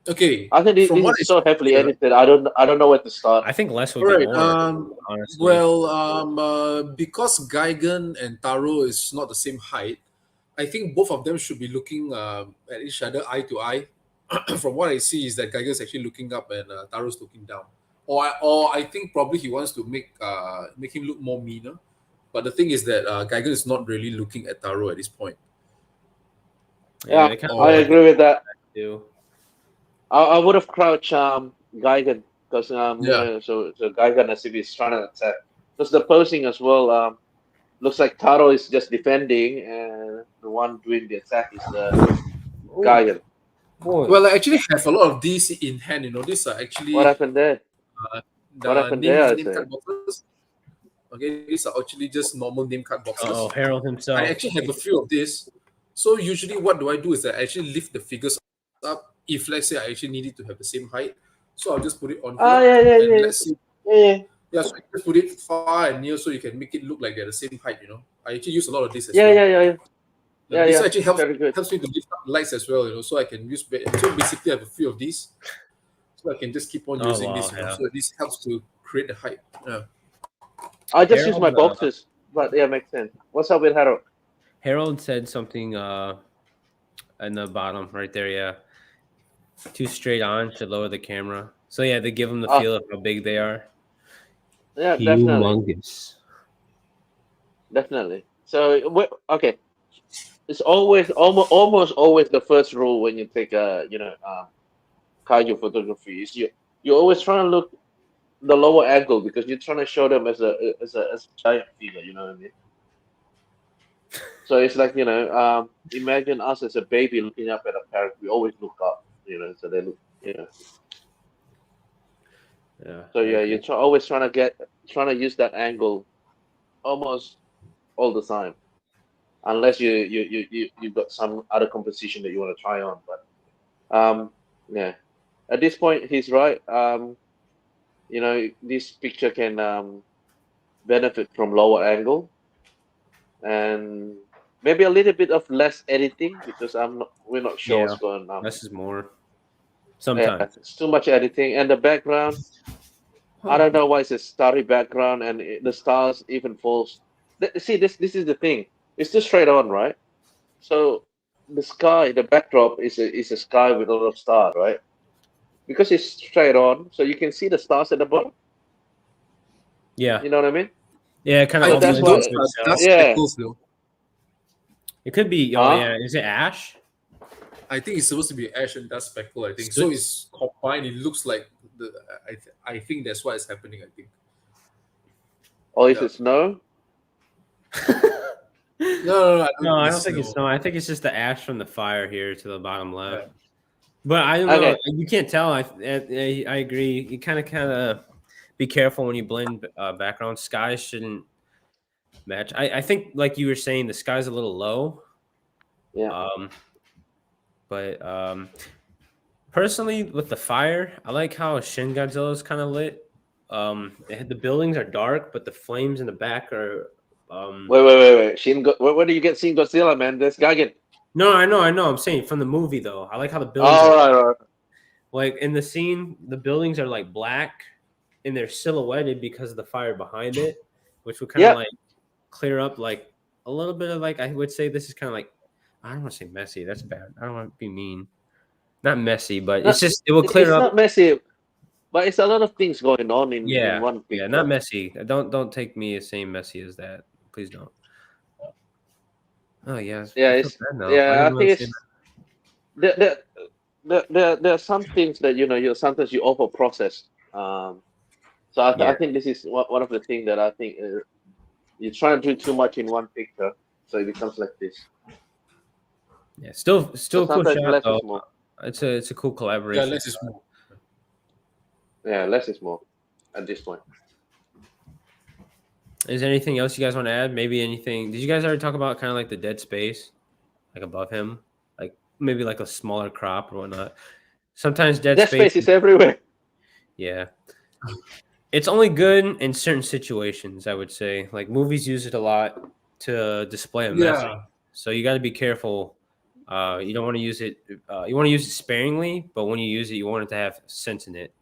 Okay. I think this is so heavily edited. I don't know where to start. I think less would be more. Honestly. Well, because Gigan and Taro is not the same height, I think both of them should be looking at each other eye to eye. From what I see, is that Gigan is actually looking up and Taro's looking down. Or I think probably he wants to make him look more meaner. But the thing is that Gigan is not really looking at Taro at this point. Yeah, I agree with that. Too. I would have crouched Gigan because so Gigan as if he's trying to attack. Because the posing as well looks like Taro is just defending and the one doing the attack is Gigan. Well, I actually have a lot of these in hand. These are actually What happened there? What happened there? Name card boxes. Okay, these are actually just normal name card boxes. Oh, Harold himself. I actually have a few of these. So usually what do I do is I actually lift the figures up. If let's say I actually need it to have the same height, so I'll just put it on here. Yeah. Let's see. Yeah, so I just put it far and near so you can make it look like they're the same height. I actually use a lot of this as well. Yeah. This actually helps me to lift up lights as well. So I can use. So basically, I have a few of these, so I can just keep on using this. So this helps to create the height. Yeah. I just use my boxes, but yeah, makes sense. What's up with Harold? Harold said something in the bottom right there. Yeah. Too straight on should lower the camera. So yeah, they give them the feel of how big they are. Yeah, humongous. Definitely. So okay, it's almost always the first rule when you take kaiju photography is you always trying to look the lower angle because you're trying to show them as a giant figure. You know what I mean? So it's like imagine us as a baby looking up at a parrot. We always look up. So they look, Yeah. So yeah, you're always trying to use that angle, almost all the time, unless you got some other composition that you want to try on. But yeah, at this point he's right. This picture can benefit from lower angle, and maybe a little bit of less editing because we're not sure what's going on. Less is more. Sometimes. it's too much editing, and the background. I don't know why it's a starry background, and the stars even falls. See, this is the thing. It's just straight on, right? So the sky, the backdrop is a sky with a lot of stars, right? Because it's straight on, so you can see the stars at the bottom. Yeah. You know what I mean? Yeah, kind So of that's opens why- up to itself. dust Yeah. speckles, though. It could be. Oh Huh? yeah, is it ash? I think it's supposed to be ash and dust speckle. I think So- so. It's combined. It looks like the. I think that's what is happening. I think. Or is Yeah. it snow? No. No, I don't think it's snow. I think it's just the ash from the fire here to the bottom left. Yeah. But I don't know. Okay. You can't tell. I agree. You kind of be careful when you blend backgrounds. Skies shouldn't match. I think, like you were saying, the sky's a little low. Yeah. But personally, with the fire, I like how Shin Godzilla is kind of lit. The buildings are dark, but the flames in the back are. Wait. Where do you get Shin Godzilla, man? This guy get. No, I know. I'm saying from the movie though. I like how the buildings. All are, right. Like in the scene, the buildings are like black, and they're silhouetted because of the fire behind it, which would kind of Yeah. like clear up like a little bit of like I would say this is kind of like I don't want to say messy. That's bad. I don't want to be mean. Not messy, but it's just it will It's clear up. not messy, but it's a lot of things going on in one picture. Yeah, not messy. Don't take me as saying messy as that. Please don't. Oh yeah. Yeah, I feel bad now. Yeah, I didn't think wanna say it's there are some things that you sometimes you over process. So I Yeah. think this is one of the things that I think you try to do too much in one picture, so it becomes like this. that. Yeah, still a cool Sometimes shot less though. is more. It's a cool Yeah, collaboration. less is more. Yeah, less is more at this point. Is there anything else you guys want to add? Maybe anything? Did you guys already talk about kind of like the dead space, like above him, like maybe like a smaller crop or whatnot? Sometimes dead That space is everywhere. yeah. It's only good in certain situations, I would say. Like movies use it a lot to display a message. Yeah. So you got to be careful. You don't want to use it. You want to use it sparingly, but when you use it, you want it to have sense in it.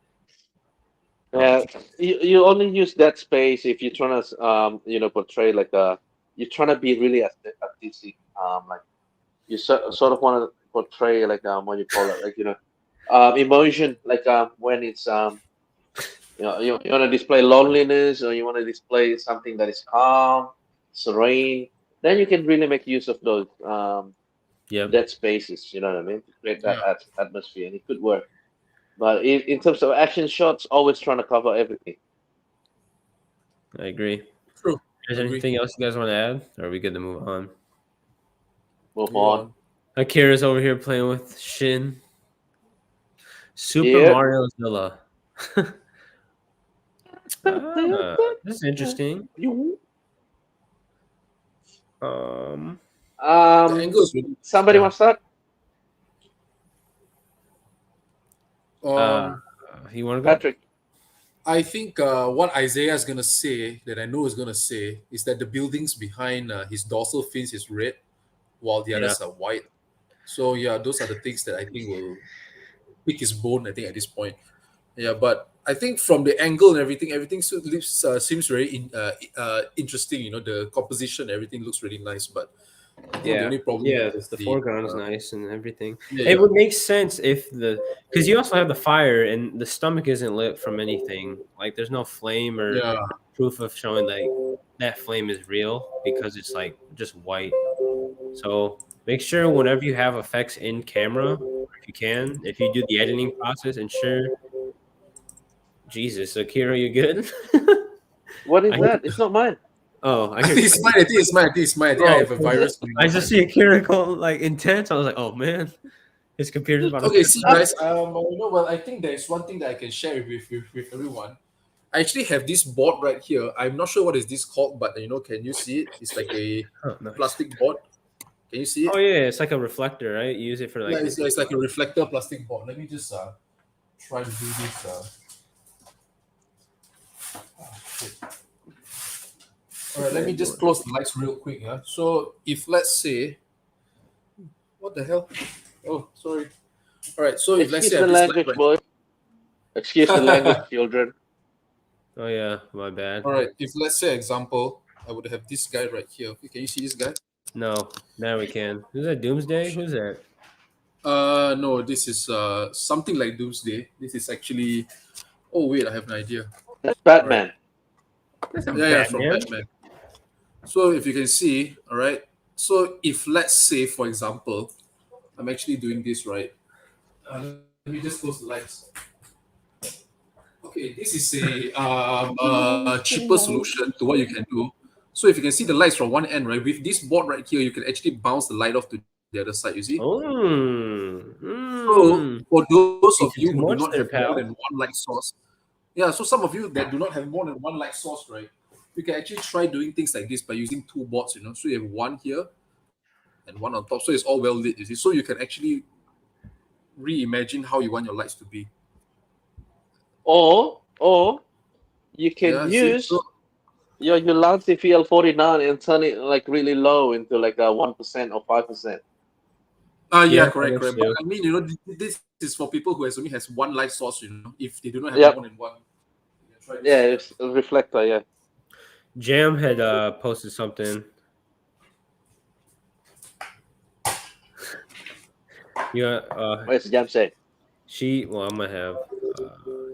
Yeah, you only use that space if you're trying to portray like you're trying to be really artistic. Like you sort of want to portray like what you call it, like emotion, like when it's you want to display loneliness, or you want to display something that is calm, serene. Then you can really make use of those Yep. dead spaces. You know what I mean? To create that atmosphere, and it could work. But in terms of action shots, always trying to cover everything. I agree. True. Is there Agree. anything else you guys want to add? Or are we good to move on? Move on. Akira's over here playing with Shin. Super Yeah. Mario Zilla. This is interesting. The angle is really. Somebody Yeah. wants that? You want to go? Patrick. I think what Isaiah is gonna say, that I know is gonna say, is that the buildings behind his dorsal fins is red, while the others are white. So yeah, those are the things that I think will pick his bone. I think at this point, yeah. But I think from the angle and everything seems very interesting. You know, the composition, everything looks really nice. But I think the only problem, is the foreground is nice and everything. Yeah, It would make sense if because you also have the fire and the stomach isn't lit from anything. Like there's no flame or yeah, proof of showing like that flame is real because it's like just white. So make sure whenever you have effects in camera, if you do the editing process, ensure. Jesus, Akira, you good? What is I- that? It's not mine. Oh, I I think hear. it's mine. I think it's mine. I think it's mine. I think I have a virus. I just see Akira go like intense. I was like, oh man, his computer's about to. Okay, see guys, I think there's one thing that I can share with everyone. I actually have this board right here. I'm not sure what is this called, but can you see it? It's like a Oh, nice. plastic board. Can you see it? Oh yeah, it's like a reflector, right? You use it for like. Yeah, it's like a reflector plastic board. Let me just try to do this. Shit. All right, let me just close the lights real quick. Yeah. So if let's say, what the hell? Oh, sorry. All right. So if let's Excuse say I the have this light language, right. boy. Excuse the language, children. Oh yeah, my bad. All right. If let's say example, I would have this guy right here. Okay, can you see this guy? No, now we can. Who's that? Doomsday? Who's that? No. This is something like Doomsday. This is actually. Oh wait, I have an idea. That's Batman. That's not Yeah, from Batman. Batman. So if you can see, all right. So if let's say, for example, I'm actually doing this right. Let me just close the lights. Okay, this is a cheaper solution to what you can do. So if you can see the lights from one end, right, with this board right here, you can actually bounce the light off to the other side. You see? Oh, So for those of Thinking you too who do much not there, have pal. more than one light source, yeah. So some of you that do not have more than one light source, right, you can actually try doing things like this by using two boards. You know, so you have one here and one on top, so it's all well lit. You see, so you can actually reimagine how you want your lights to be. Or you can Yeah, see? use So, your Ulanzi VL49 and turn it like really low into like a 1% or 5%. yeah, Yeah, correct. that's But true. I mean, you know, this is for people who only has one light source. You know, if they do not have Yep. more than one, you can try this. Yeah, it's a reflector. Yeah. Jam had posted something. Yeah, Where's the jam say? well, I'm gonna have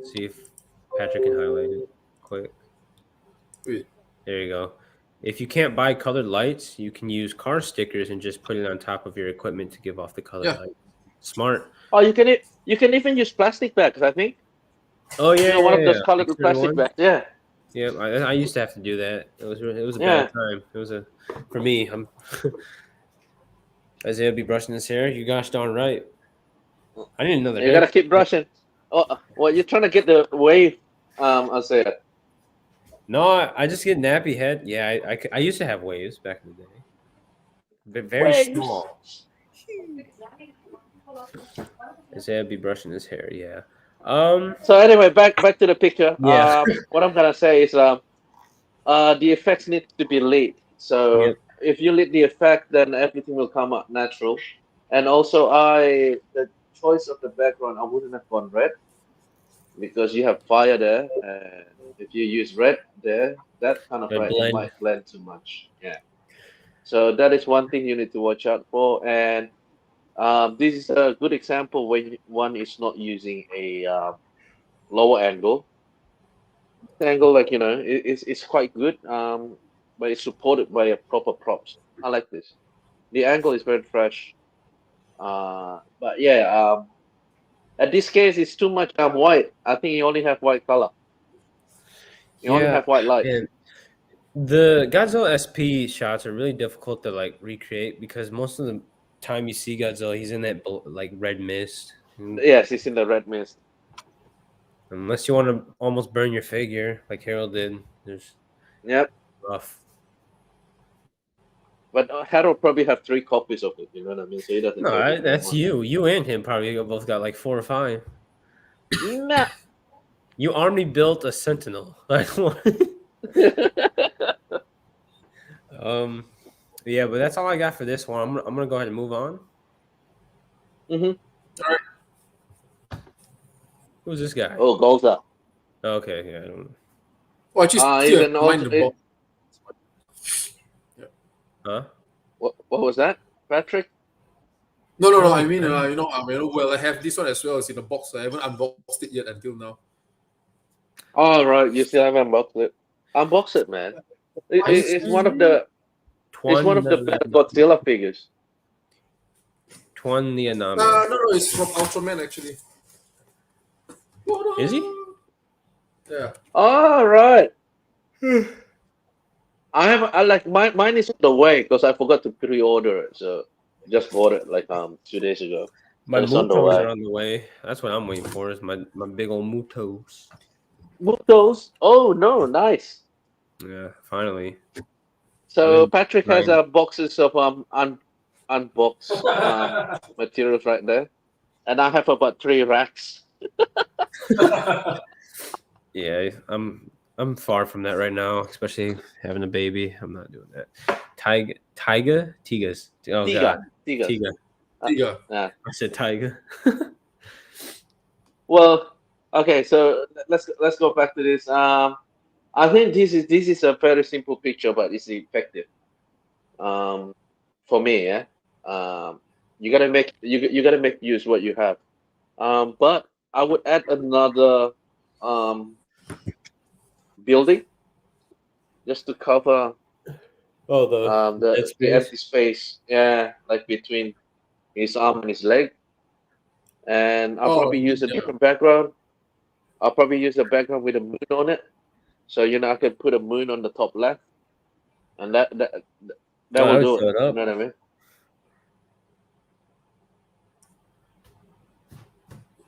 see if Patrick can highlight it quick. Wait. There you go. If you can't buy colored lights, you can use car stickers and just put it on top of your equipment to give off the colored Yeah. light. Smart. Oh, you can even use plastic bags. I think. Oh yeah, One of yeah, those yeah. colored External plastic ones. bags. Yeah. Yeah, I used to have to do that. It was a Yeah. bad time. It was for me. I'm Isaiah be brushing his hair. You gosh darn right. I didn't know that. You gotta keep brushing. Oh, well, you're trying to get the wave. I'll say it. No, I just get nappy head. Yeah, I used to have waves back in the day, but very Waves. small. Isaiah be brushing his hair. Yeah. So anyway, back to the picture. Yeah. What I'm gonna say is the effects need to be lit. So Yep. if you lit the effect, then everything will come out natural. And also, the choice of the background, I wouldn't have gone red because you have fire there, and if you use red there, that kind of Red light blend. might blend too much. Yeah. So that is one thing you need to watch out for. And this is a good example when one is not using a lower angle. The angle, like it's quite good, but it's supported by a proper props. I like this. The angle is very fresh. But yeah, at this case, it's too much white. I think you only have white color. You only have white light. And the Godzilla SP shots are really difficult to like recreate because most of the time you see Godzilla, he's in that like red mist. Yes, it's in the red mist. Unless you want to almost burn your figure like Harold did, there's Yep. rough. But Harold probably have 3 copies of it. You know what I mean? So he doesn't. No, care if that's one. you. You and him probably both got like 4 or 5. Nah. You army built a Sentinel. Like what? Yeah, but that's all I got for this one. I'm gonna go ahead and move on. Mhm. All right. Who's this guy? Oh, Golza. Okay, yeah, I don't know. Oh, actually, He's still an mind the alternate. box. Huh? What was that, Patrick? No. Oh, I mean, okay. well, I have this one as well. It's in the box. I haven't unboxed it yet until now. All right, you still haven't unboxed it. Unbox it, man. It's one of the best Godzilla figures. Twan the No, Anomaly. it's from Ultraman actually. Is he? Yeah. All right. I like mine is on the way because I forgot to pre-order it, so just bought it like 2 days ago. My It's on the Mutos way. are on the way. That's what I'm waiting for. Is my big old Mutos. Mutos. Oh no, nice. Yeah, finally. So I've been Patrick has trying. boxes of unboxed materials right there, and I have about 3 racks. Yeah, I'm far from that right now, especially having a baby. I'm not doing that. Tigas. Oh Tiga. god, Tiga. Tiga. Tiga. Yeah. I said Tiger. Well, okay, so let's go back to this. I think this is a very simple picture, but it's effective. Um, for me, yeah. Um, you gotta make use what you have. But I would add another um building just to cover Oh, the dead the space. empty space. Yeah, like between his arm and his leg. And I'll Oh, probably use a yeah. different background. I'll probably use a background with a moon on it. So I could put a moon on the top left, and that Oh, I will would do it. show it You up. know what I mean?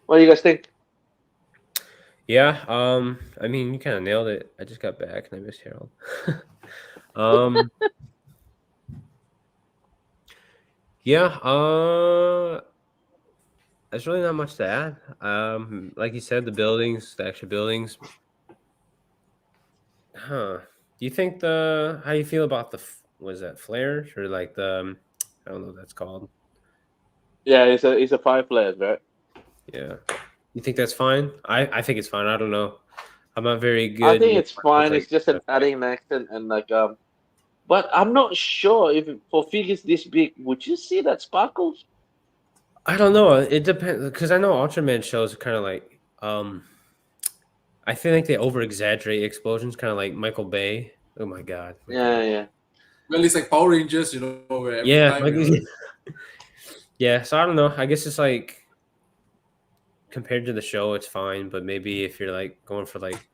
What do you guys think? Yeah. I mean, you kind of nailed it. I just got back and I missed Harold. um. Yeah. There's really not much to add. Like you said, the actual buildings. Huh. Do you think how do you feel about was that flares or like I don't know what that's called. Yeah, it's a five players, right? Yeah. You think that's fine? I think it's fine. I don't know. I'm not very I good think it's with fine. like It's just an effect. adding an accent and but I'm not sure if for figures this big, would you see that sparkles? I don't know. It depends because I know Ultraman shows are kind of like I feel like they over exaggerate explosions, kind of like Michael Bay. Oh my god, Michael Yeah, Bay. yeah. Well, it's like Power Rangers, where every Yeah, time, like yeah. So I don't know. I guess it's like compared to the show, it's fine. But maybe if you're like going for like,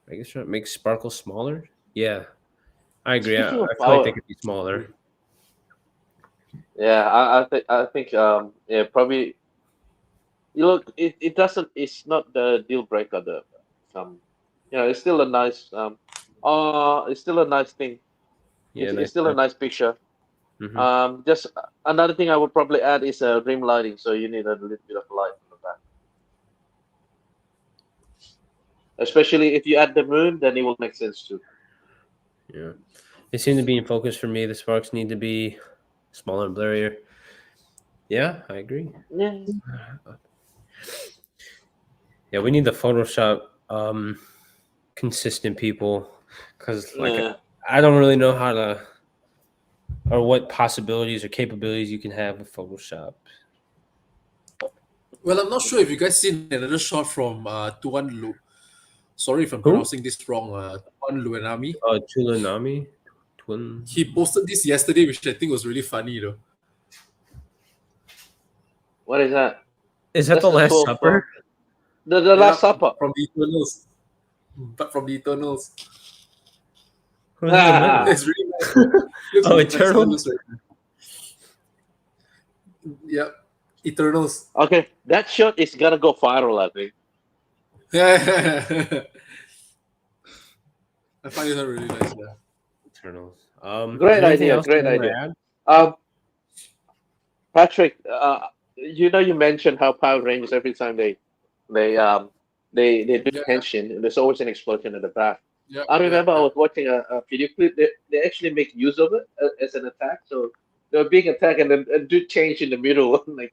I guess trying to make sparkle smaller. Yeah, I agree. I Speaking of feel like they power, could be smaller. yeah, I think yeah, probably it doesn't, it's not the deal breaker, the um it's still a nice it's still a nice thing. Yeah, It's nice still a touch. nice picture. Hmm. Just another thing I would probably add is rim lighting, so you need a little bit of light on the back. Especially if you add the moon, then it will make sense too. Yeah, they seem to be in focus for me. The sparks need to be smaller and blurrier. Yeah, I agree. Yeah. Yeah, we need the Photoshop consistent people because like Yeah. I don't really know how to or what possibilities or capabilities you can have with Photoshop. well, I'm not sure if you guys seen another shot from Tuan Lu. Sorry if I'm Who? pronouncing this wrong. Tuan Luenami. Tulanami? Twin? He posted this yesterday, which I think was really funny, though. What is that? Is that That's the the Last 12th. Supper? The Yeah, Last Supper. from the Eternals. But from the Eternals. Who's in the middle? It's really nice. Looks Oh, really nice. Eternals? Right now. Yeah, Eternals. Okay, that shot is gonna go viral, I think. Yeah. I find it really nice. Yeah. Eternals. Is Great there anything idea, else you great want to idea. add? Um, Patrick, you mentioned how Power Rangers every time they they do Yeah. tension, there's always an explosion at the back. Yeah. I Yeah. remember I Yeah. was watching a video clip. They actually make use of it as an attack. So they're being attacked, and then a dude change in the middle, like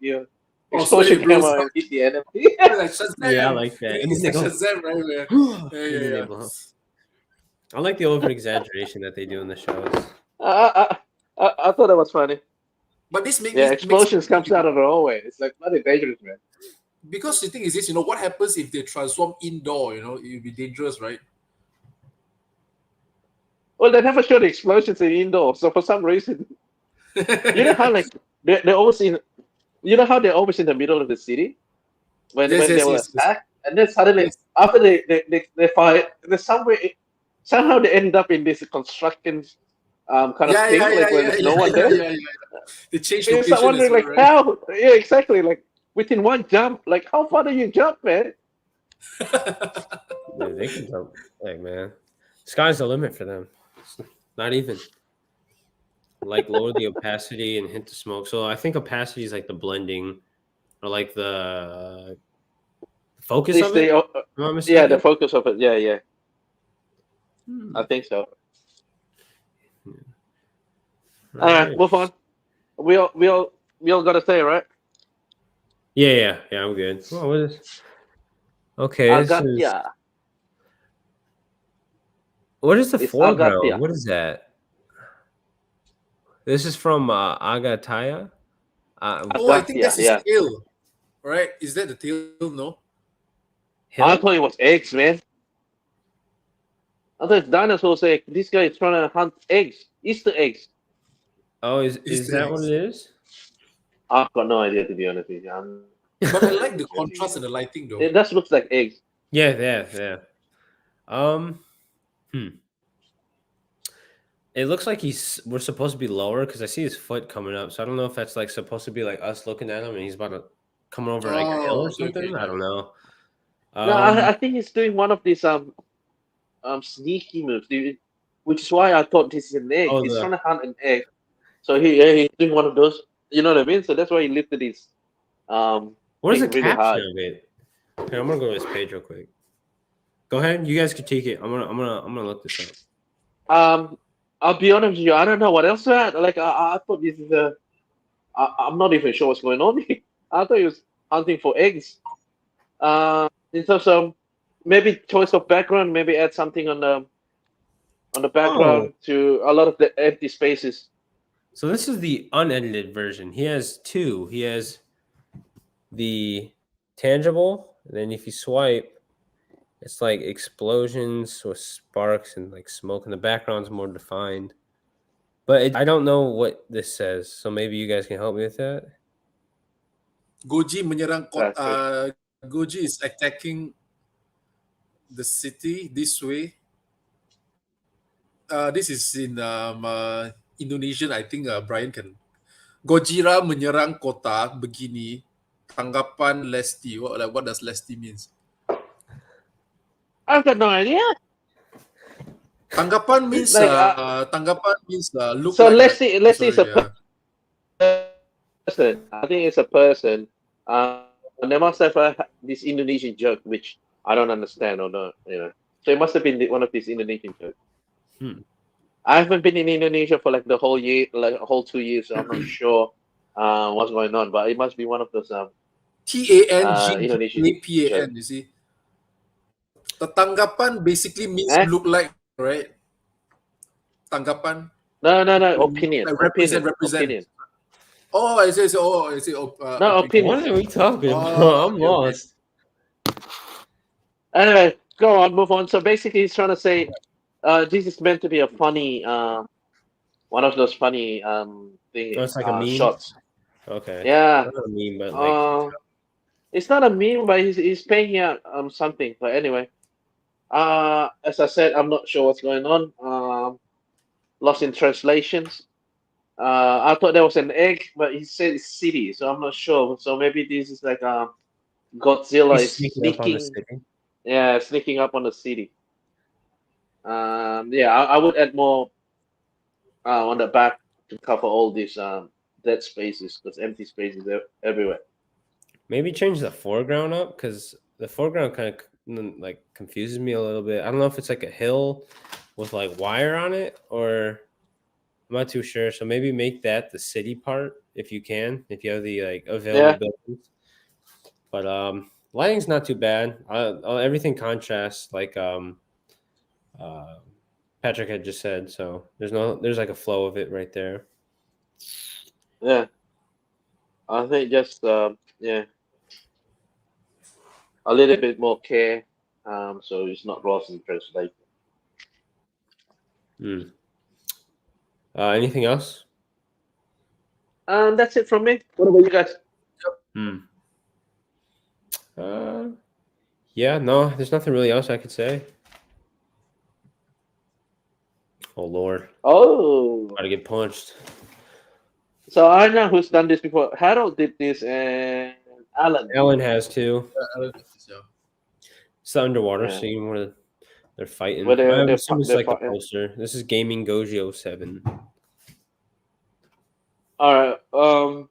Oh, so explosion it blows camera up. and hit the enemy. Like Shazam. Yeah, I like that. And It's then they like go, Shazam, right? Yeah. and Yeah. Yeah. then they Yeah. blow up. I like the over exaggeration that they do in the shows. I thought that was funny. But this Yeah, makes explosions me comes out of nowhere. It's like bloody dangerous, man. because the thing is this, what happens if they transform indoor? It would be dangerous, right? Well, they never show the explosions in indoor, so for some reason, you know how like they're always in, how they're always in the middle of the city when Yes, when they yes, will yes, yes, attack, and then suddenly yes. after they fight, there's somehow they end up in this construction kind of Yeah, thing, yeah, yeah, like where yeah, there's no yeah, one yeah, there. yeah, yeah. They change You start location as wondering well, like right? how? Yeah, exactly. Like within one jump, like how far do you jump, man? Yeah, they can jump. Like, man, sky's the limit for them. It's not even. Like, lower the opacity and hint the smoke. So I think opacity is like the blending or like the focus It's of it. the Am I yeah, the mistaken? focus of it. Yeah, yeah, I think so. All right, Alright. move on. We all got to say, right? Yeah. I'm good. Oh, what is? Okay, this is. Agatia. What is the It's foreground? Agatia. What is that? This is from Agataya. Oh, I think Agatia, that's his yeah. tail, right? Is that the tail? No. I Hill. thought it was eggs, man. I thought it's dinosaurs egg. This guy is trying to hunt eggs, Easter eggs. Oh, is Easter that what eggs. it is? I've got no idea, to be honest with you. But I like the contrast and the lighting, though. It just looks like eggs. Yeah. Hmm. It looks like we're supposed to be lower because I see his foot coming up. So I don't know if that's like supposed to be like us looking at him and he's about to come over like a hill Oh, or okay, something. okay. I don't know. No, I think he's doing one of these sneaky moves, dude, which is why I thought this is an egg. Oh, He's trying to hunt an egg, so he's doing one of those. You know what I mean? So that's why he lifted his what is the thing really high. caption of it? Here, I'm gonna go to this page real quick. Go ahead. You guys critique it. I'm gonna look this up. I'll be honest with you. I don't know what else that. Like I thought this is I'm not even sure what's going on here. I thought he was hunting for eggs. In terms of maybe choice of background, maybe add something on the background to a lot of the empty spaces. So this is the unedited version. He has two. He has the tangible, and then if you swipe, it's like explosions with sparks and like smoke, and the background's more defined. But I don't know what this says, so maybe you guys can help me with that. Goji menyerang That's Goji is attacking the city this way. This is in Indonesian. I think Brian can. Gojira menyerang kota begini. Tanggapan Lesti. What does Lesti means? I've got no idea. Tanggapan means Like, look. So like let's see, it's a person. I think it's a person. And they must have this Indonesian joke, which I don't understand or not. So it must have been one of these Indonesian jokes. I haven't been in Indonesia for like the whole year, like a whole 2 years. So I'm not sure what's going on, but it must be one of those Indonesian TANGAPAN. You see, the tanggapan basically means look like, right? Tanggapan. No. Opinion. Like represent. Opinion. Oh, I see. No, opinion. What are we talking about? I'm lost. Anyway, go on, move on. So basically, he's trying to say this is meant to be a funny, one of those funny thing. Oh, it's like a meme? Shots. Okay. Yeah. Not a meme, but like it's not a meme, but he's paying out something. But anyway, as I said, I'm not sure what's going on. Lost in translations. I thought there was an egg, but he said it's city, so I'm not sure. So maybe this is like Godzilla is sneaking. Yeah, sneaking up on the city. I would add more on the back to cover all these dead spaces, because empty spaces everywhere. Maybe change the foreground up, because the foreground kind of like confuses me a little bit. I don't know if it's like a hill with like wire on it, or I'm not too sure. So maybe make that the city part if you can, if you have the like available buildings. But lighting's not too bad. Everything contrasts like Patrick had just said. So there's like a flow of it right there. Yeah, I think just a little bit more care, so it's not lost in translation. Anything else? That's it from me. What about you guys? Yeah, no, there's nothing really else I could say. Oh Lord. Oh. Gotta get punched. So I know who's done this before. Harold did this, and Alan. Alan has too. Yeah. It's the underwater scene where they're fighting. They're it's like a poster. This is Gaming Goji 07. All right.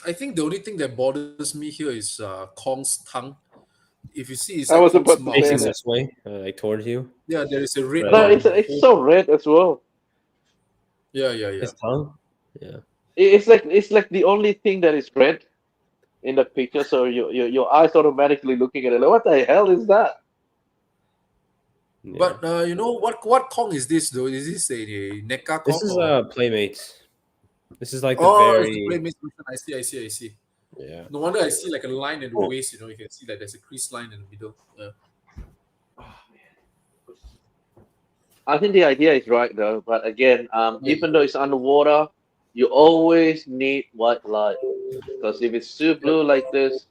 I think the only thing that bothers me here is Kong's tongue. If you see, it's I was Kong's about to mouth. say Facing this way, like towards you. Yeah, there is a red. No, it's so red as well. Yeah. His tongue. Yeah. It's like the only thing that is red. in the picture, so your eyes automatically looking at it. Like, what the hell is that? Yeah. But you know what Kong is this though? Is this a NECA This Kong? is or... Playmates. This is like the Oh, it's the very Playmates version. I see. yeah. No wonder I see like a line in the Oh. waist. You know, you can see that there's a crease line in the middle. Yeah. I think the idea is right though, but again, even though it's underwater, you always need white light because if it's too blue like this,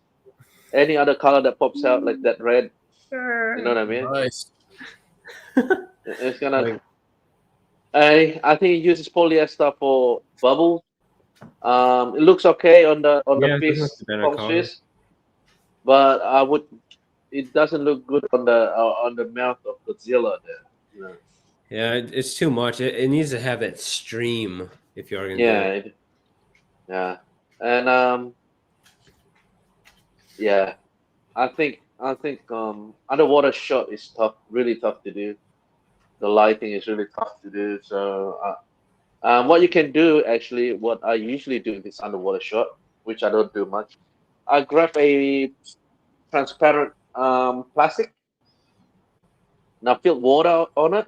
any other color that pops out like that red, you know what I mean? Nice. It's gonna. Like, I think it uses polyester for bubbles. It looks okay on the yeah, it fish, doesn't look the better Kong color. fish, but I would. It doesn't look good on the mouth of Godzilla there. You know? Yeah, it's too much. It needs to have that stream if you are gonna do Yeah, it. yeah, and yeah, I think underwater shot is tough, really tough to do. The lighting is really tough to do. So, what you can do actually, what I usually do if it's underwater shot, which I don't do much, I grab a transparent plastic and I fill water on it,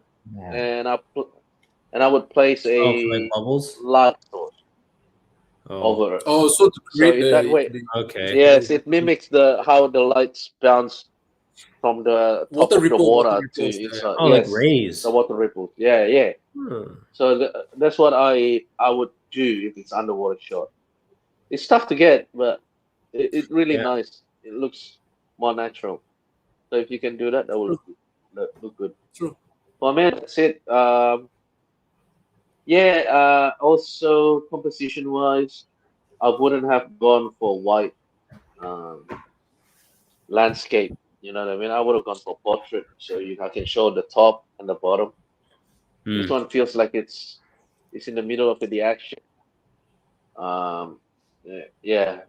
and I would place Oh, for like a bubbles. light source Oh, over it. Oh, so to So create in that way, okay. yes, it mimics how the lights bounce from the top Water of the ripple, water water to ripples, yeah. inside. Oh, like Yes, rays. the water ripples. Yeah, yeah. Hmm. So that's what I would do if it's underwater shot. It's tough to get, but it really Yeah. nice. It looks more natural. So if you can do that, that will look good. True. For me, that's it. Yeah. Also, composition wise, I wouldn't have gone for white landscape. You know what I mean? I would have gone for portrait, so I can show the top and the bottom. This Hmm. one feels like it's in the middle of the action. Um, yeah.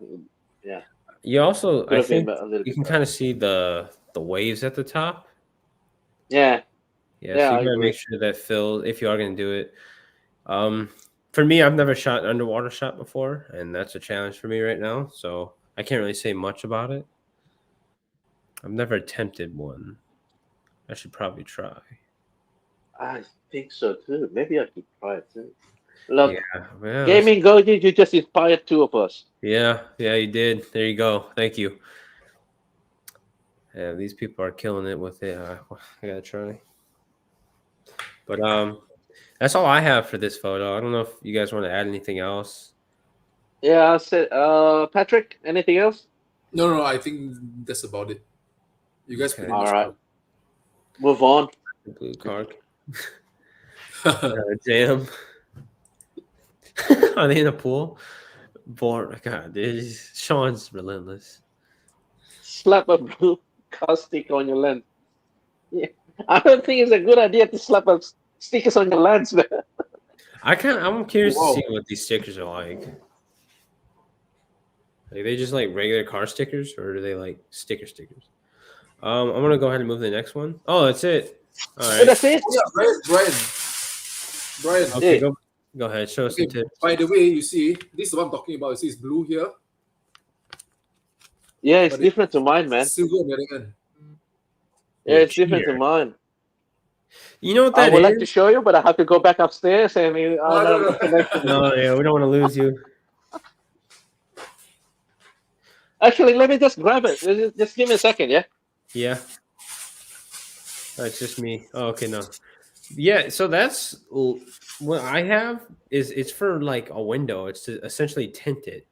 You also, Could I have been think, a little you bit can better. kind of see the waves at the top. Yeah, Yeah, Yeah, so I you gotta agree. make sure that fills if you are gonna do it. For me, I've never shot an underwater shot before, and that's a challenge for me right now. So I can't really say much about it. I've never attempted one. I should probably try. I think so too. Maybe I could try it too. Look, Yeah, well, Gaming Goji, you just inspired two of us. yeah, you did. There you go. Thank you. Yeah, these people are killing it with it. I gotta try. But that's all I have for this photo. I don't know if you guys want to add anything else. Yeah, I said, Patrick, anything else? No, I think that's about it. You guys Okay. pretty much All right. Move on. The blue card. covered. Jam. Are they in a pool? Born. God, dude. Sean's relentless. Slap a blue caustic on your lens. Yeah. I don't think it's a good idea to slap a stickers on your lens, man. I'm curious Whoa. to see what these stickers are like. Are they just like regular car stickers, or do they like stickers? I'm gonna go ahead and move to the next one. Oh, that's it. All Oh, right. that's it. Yeah, Brian. Okay, Yeah. go ahead. Show us Okay, the tips. by the way, you see, this is what I'm talking about. You see, it's blue here, Yeah, it's But different to mine, man. silver American. Yeah, it's different to Cheater. mine. You know what I that would like to is? show you, but I have to go back upstairs and No. No, yeah, we don't want to lose you. Actually, let me just grab it. Just give me a second, yeah? Yeah. That's just me. Oh, okay, no. Yeah, so that's what I have is it's for like a window. It's to essentially tint it.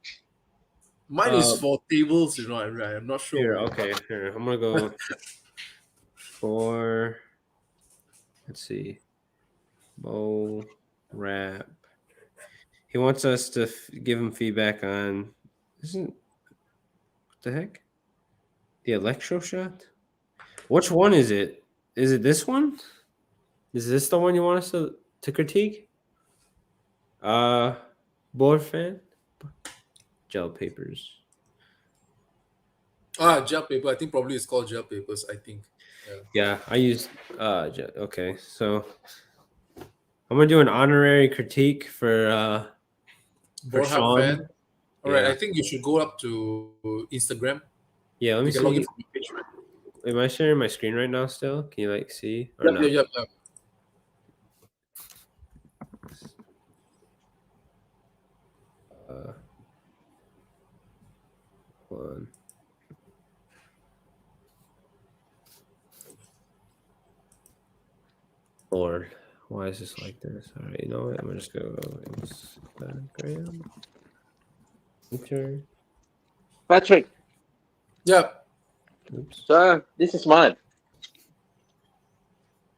Mine is for tables, you know. I'm not sure. Here, okay, here. I'm gonna go for let's see. Bow wrap. He wants us to give him feedback on what the heck? The electro shot? Which one is it? Is it this one? Is this the one you want us to critique? Board fan? Gel papers. Gel paper. I think probably it's called gel papers. I think. Yeah, I use okay, so I'm gonna do an honorary critique for Borham Sean. fan. All right, Yeah. I think you should go up to Instagram. Yeah, let me You can log in see. from your page, right? Am I sharing my screen right now still? Can you like see or Yep, no? yep. Hold on. Lord, why is this like this? All right, you know what? I'm gonna just go Instagram. Enter. Patrick, Yep. Oops. so this is mine.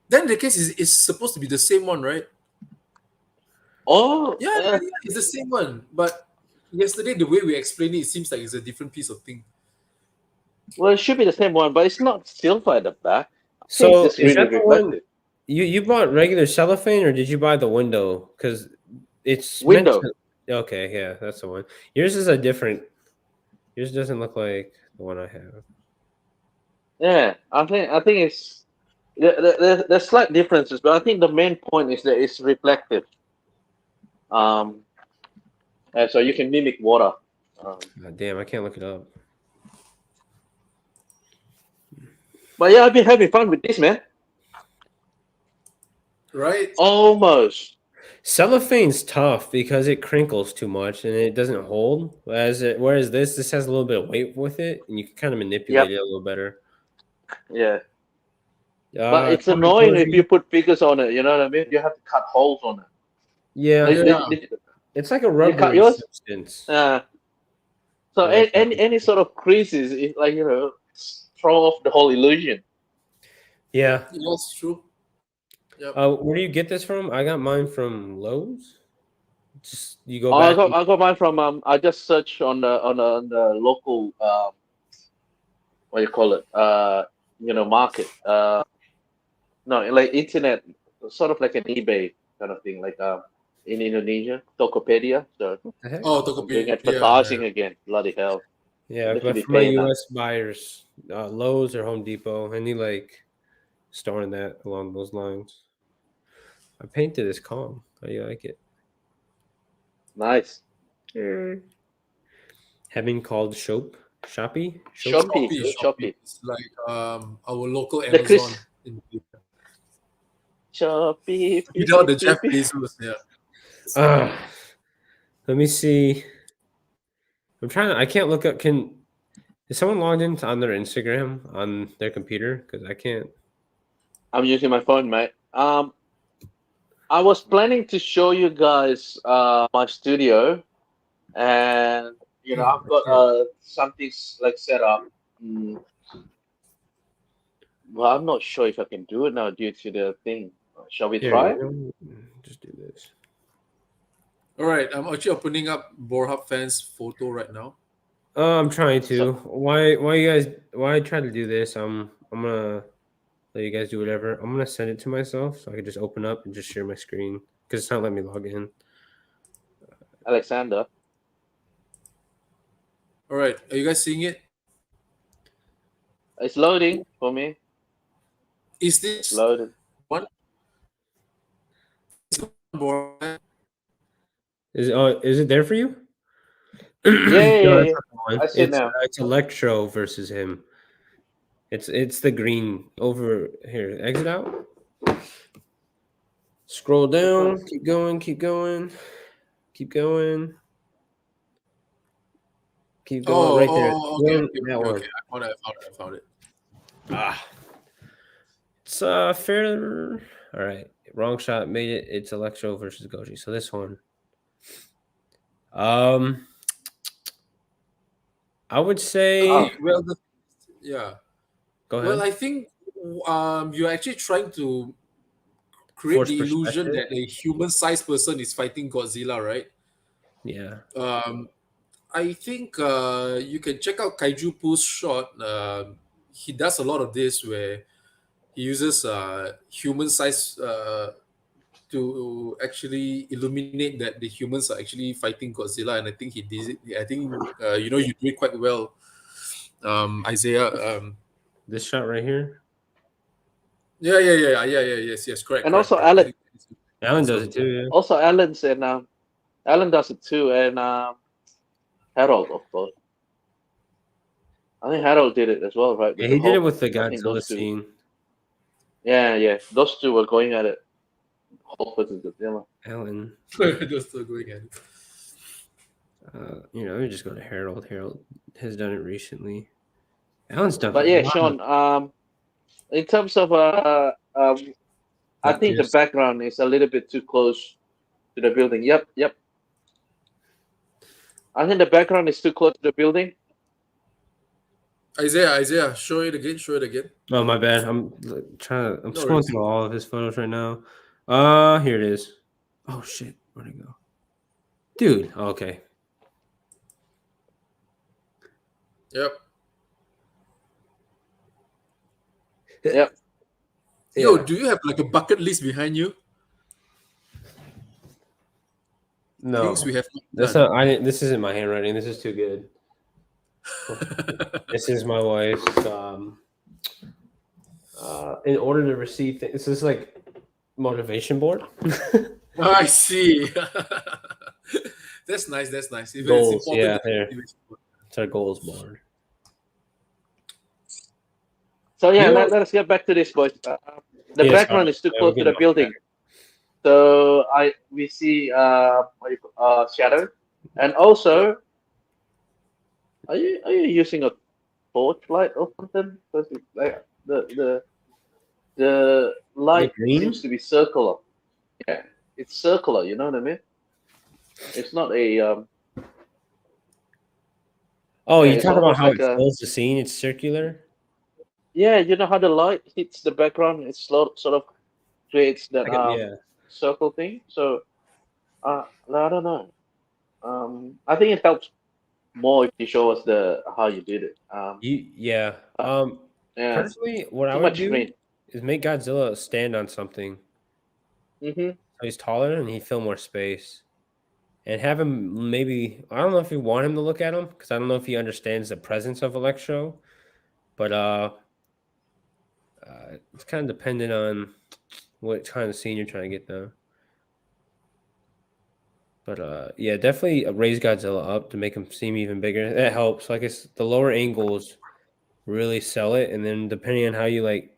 Then the case is it's supposed to be the same one, right? Oh, Yeah, it's the same one. But yesterday, the way we explained it, it seems like it's a different piece of thing. well, it should be the same one, but it's not silver at the back. I think So it's just is really that the one reflective. you bought regular cellophane or did you buy the window? Because it's Window. meant to, okay, yeah, that's the one. Yours is a different. Yours doesn't look like the one I have. Yeah, I think it's there's slight differences, but I think the main point is that it's reflective. And so you can mimic water. God damn, I can't look it up. But yeah, I've been having fun with this, man. Right? Almost. Cellophane's tough because it crinkles too much and it doesn't hold. Whereas this has a little bit of weight with it, and you can kind of manipulate it a little better. Yeah. But it's Tommy annoying if Dorsey- you put figures on it. You know what I mean? You have to cut holes on it. Yeah, it's like a cut rubbery yours? substance. So Yeah, any sort of creases, it, like throw off the whole illusion. Yeah. That's true. Yep. Where do you get this from? I got mine from Lowe's. Just you go I back. got mine from I just searched on the local what do you call it market no, like internet, sort of like an eBay kind of thing, like in Indonesia, Tokopedia. So What the heck? Oh, I'm doing Tokopedia. advertising again. Bloody hell. Yeah, Literally but for my paying now. US buyers, Lowe's or Home Depot, any like store in that along those lines. I painted this Kong. How do you like it? Nice. Having called Shopee? Shopee. Shopee. It's like our local The Amazon. Chris- In Shopee. without the Jeff Bezos, yeah. Let me see. I'm trying to. I can't look up. Is someone logged in on their Instagram on their computer? Because I can't. I'm using my phone, mate. I was planning to show you guys my studio, and I've got something like set up. Well, I'm not sure if I can do it now due to the thing. Shall we try? Just do this. All right, I'm actually opening up Borhub fans photo right now. I'm trying to. Why you guys? Why I try to do this? I'm gonna let you guys do whatever. I'm gonna send it to myself so I can just open up and just share my screen because it's not letting me log in. Alexander. All right, are you guys seeing it? It's loading for me. Is this Loaded. one? Borhub? Is it there for you? Yeah. I see it It's now. it's Electro versus him. It's the green over here. Exit out. Scroll down. Keep going. Keep going. Keep going. Keep going right there. Okay. I found it. It's fair. All right. Wrong shot made it. It's Electro versus Goji. So this one. I would say. Well, Go ahead. Well, I think you're actually trying to create Force the illusion perspective. that a human-sized person is fighting Godzilla, right? Yeah. I think you can check out Kaiju Poo's shot. He does a lot of this where he uses human size to actually illuminate that the humans are actually fighting Godzilla, and I think he did it. I think you do it quite well, Isaiah. This shot right here. Yes, correct. And correct, also correct. Alan. Alan does it too. Yeah. Also Alan does it too, and Harold, of course. I think Harold did it as well, right? Yeah, With he the did it Hulk. with the I think Godzilla those two. scene. Yeah. Those two were going at it. Hulk versus Godzilla. Alan, They're still going at it. let me just go to Harold. Harold has done it recently. Alan's done. But a yeah, lot Sean. In terms of I Not think the Pierce. background is a little bit too close to the building. Yep. I think the background is too close to the building. Isaiah, show it again. Oh, my bad. I'm trying to. I'm No scrolling worries. through all of his photos right now. Here it is. Oh shit, where'd it go, dude? Okay. Yep. Yep. Yo, Yeah. do you have like a bucket list behind you? No, Things we have that's not not. I didn't. This isn't my handwriting. This is too good. done. This is my wife's. In order to receive things, this is like motivation board. Oh, I see. That's nice. Even Goals, it's important. yeah, that- here. It's our goals board. So yeah, You know- let us get back to this, boys. The Yes, background is too we're close to getting the off building. So we see shadow, and also, are you using a torchlight or something? Because like the light green? seems to be circular. Yeah, it's circular. You know what I mean? It's not a Oh, Yeah, you it's talk about almost how like it a- fills the scene. It's circular. Yeah, you know how the light hits the background, it sort of creates that Yeah. circle thing. So I don't know. I think it helps more if you show us how you did it. Yeah. Yeah, Personally, what I too would much do screen. is make Godzilla stand on something. Mm-hmm. So he's taller and he fill more space. And have him maybe, I don't know if you want him to look at him because I don't know if he understands the presence of Electro, but it's kind of dependent on what kind of scene you're trying to get though. But yeah, definitely raise Godzilla up to make him seem even bigger. That helps. Like it's the lower angles really sell it, and then depending on how you like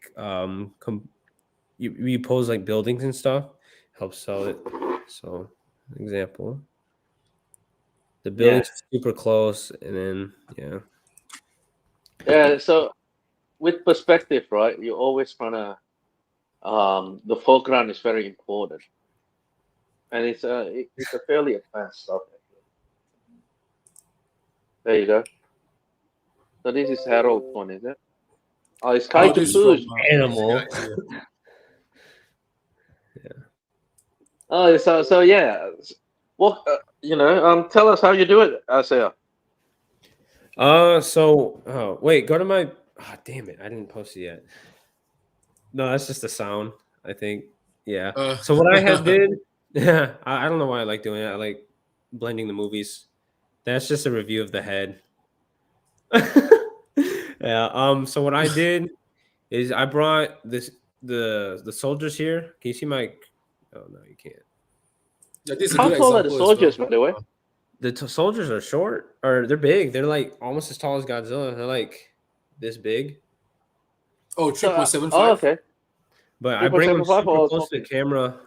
you pose like buildings and stuff helps sell it. So example. The building's super close, and then Yeah. So with perspective, right? You always wanna the foreground is very important, and it's a fairly advanced stuff. There you go. So this is Harold's one, is it? Oh, it's Oh, Kaiju this is Push. from, animal. Oh, so yeah. Well, tell us how you do it, Isaiah. Wait, go to my. Oh, damn it! I didn't post it yet. No, that's just the sound. I think. Yeah. So what I had did. Yeah, I don't know why I like doing it. I like blending the movies. That's just a review of the head. Yeah. So what I did is I brought the soldiers here. Can you see my? Oh no, you can't. Yeah, this is a How good tall are the example as soldiers, well. by the way? The soldiers are short, or they're big. They're like almost as tall as Godzilla. They're like this big. Oh, So, 3.75. oh, okay. But I bring them 3.75 super or close to the camera.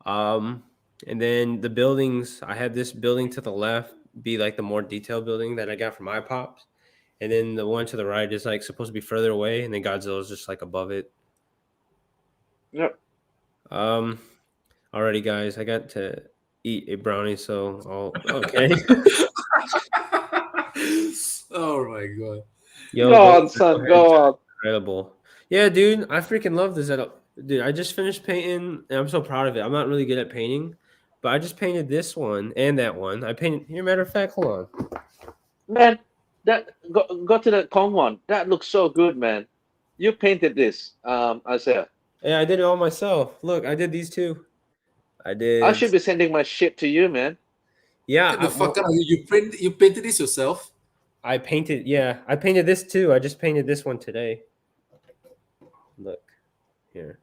And then the buildings, I had this building to the left be like the more detailed building that I got from my pops. And then the one to the right is like supposed to be further away, and then Godzilla's just like above it. Yep. Alrighty, guys, I got to eat a brownie, so I'll okay. Oh my god. Yo, Go on, son. Go on. incredible. Yeah, dude, I freaking love this setup. Dude, I just finished painting, and I'm so proud of it. I'm not really good at painting, but I just painted this one and that one. I painted. Here, matter of fact, hold on. Man, that go to the Kong one. That looks so good, man. You painted this, Isaiah. Yeah, I did it all myself. Look, I did these two. I did. I should be sending my shit to you, man. Yeah, Get the fuck out of here. You painted this yourself? I painted. Yeah, I painted this too. I just painted this one today. Look here.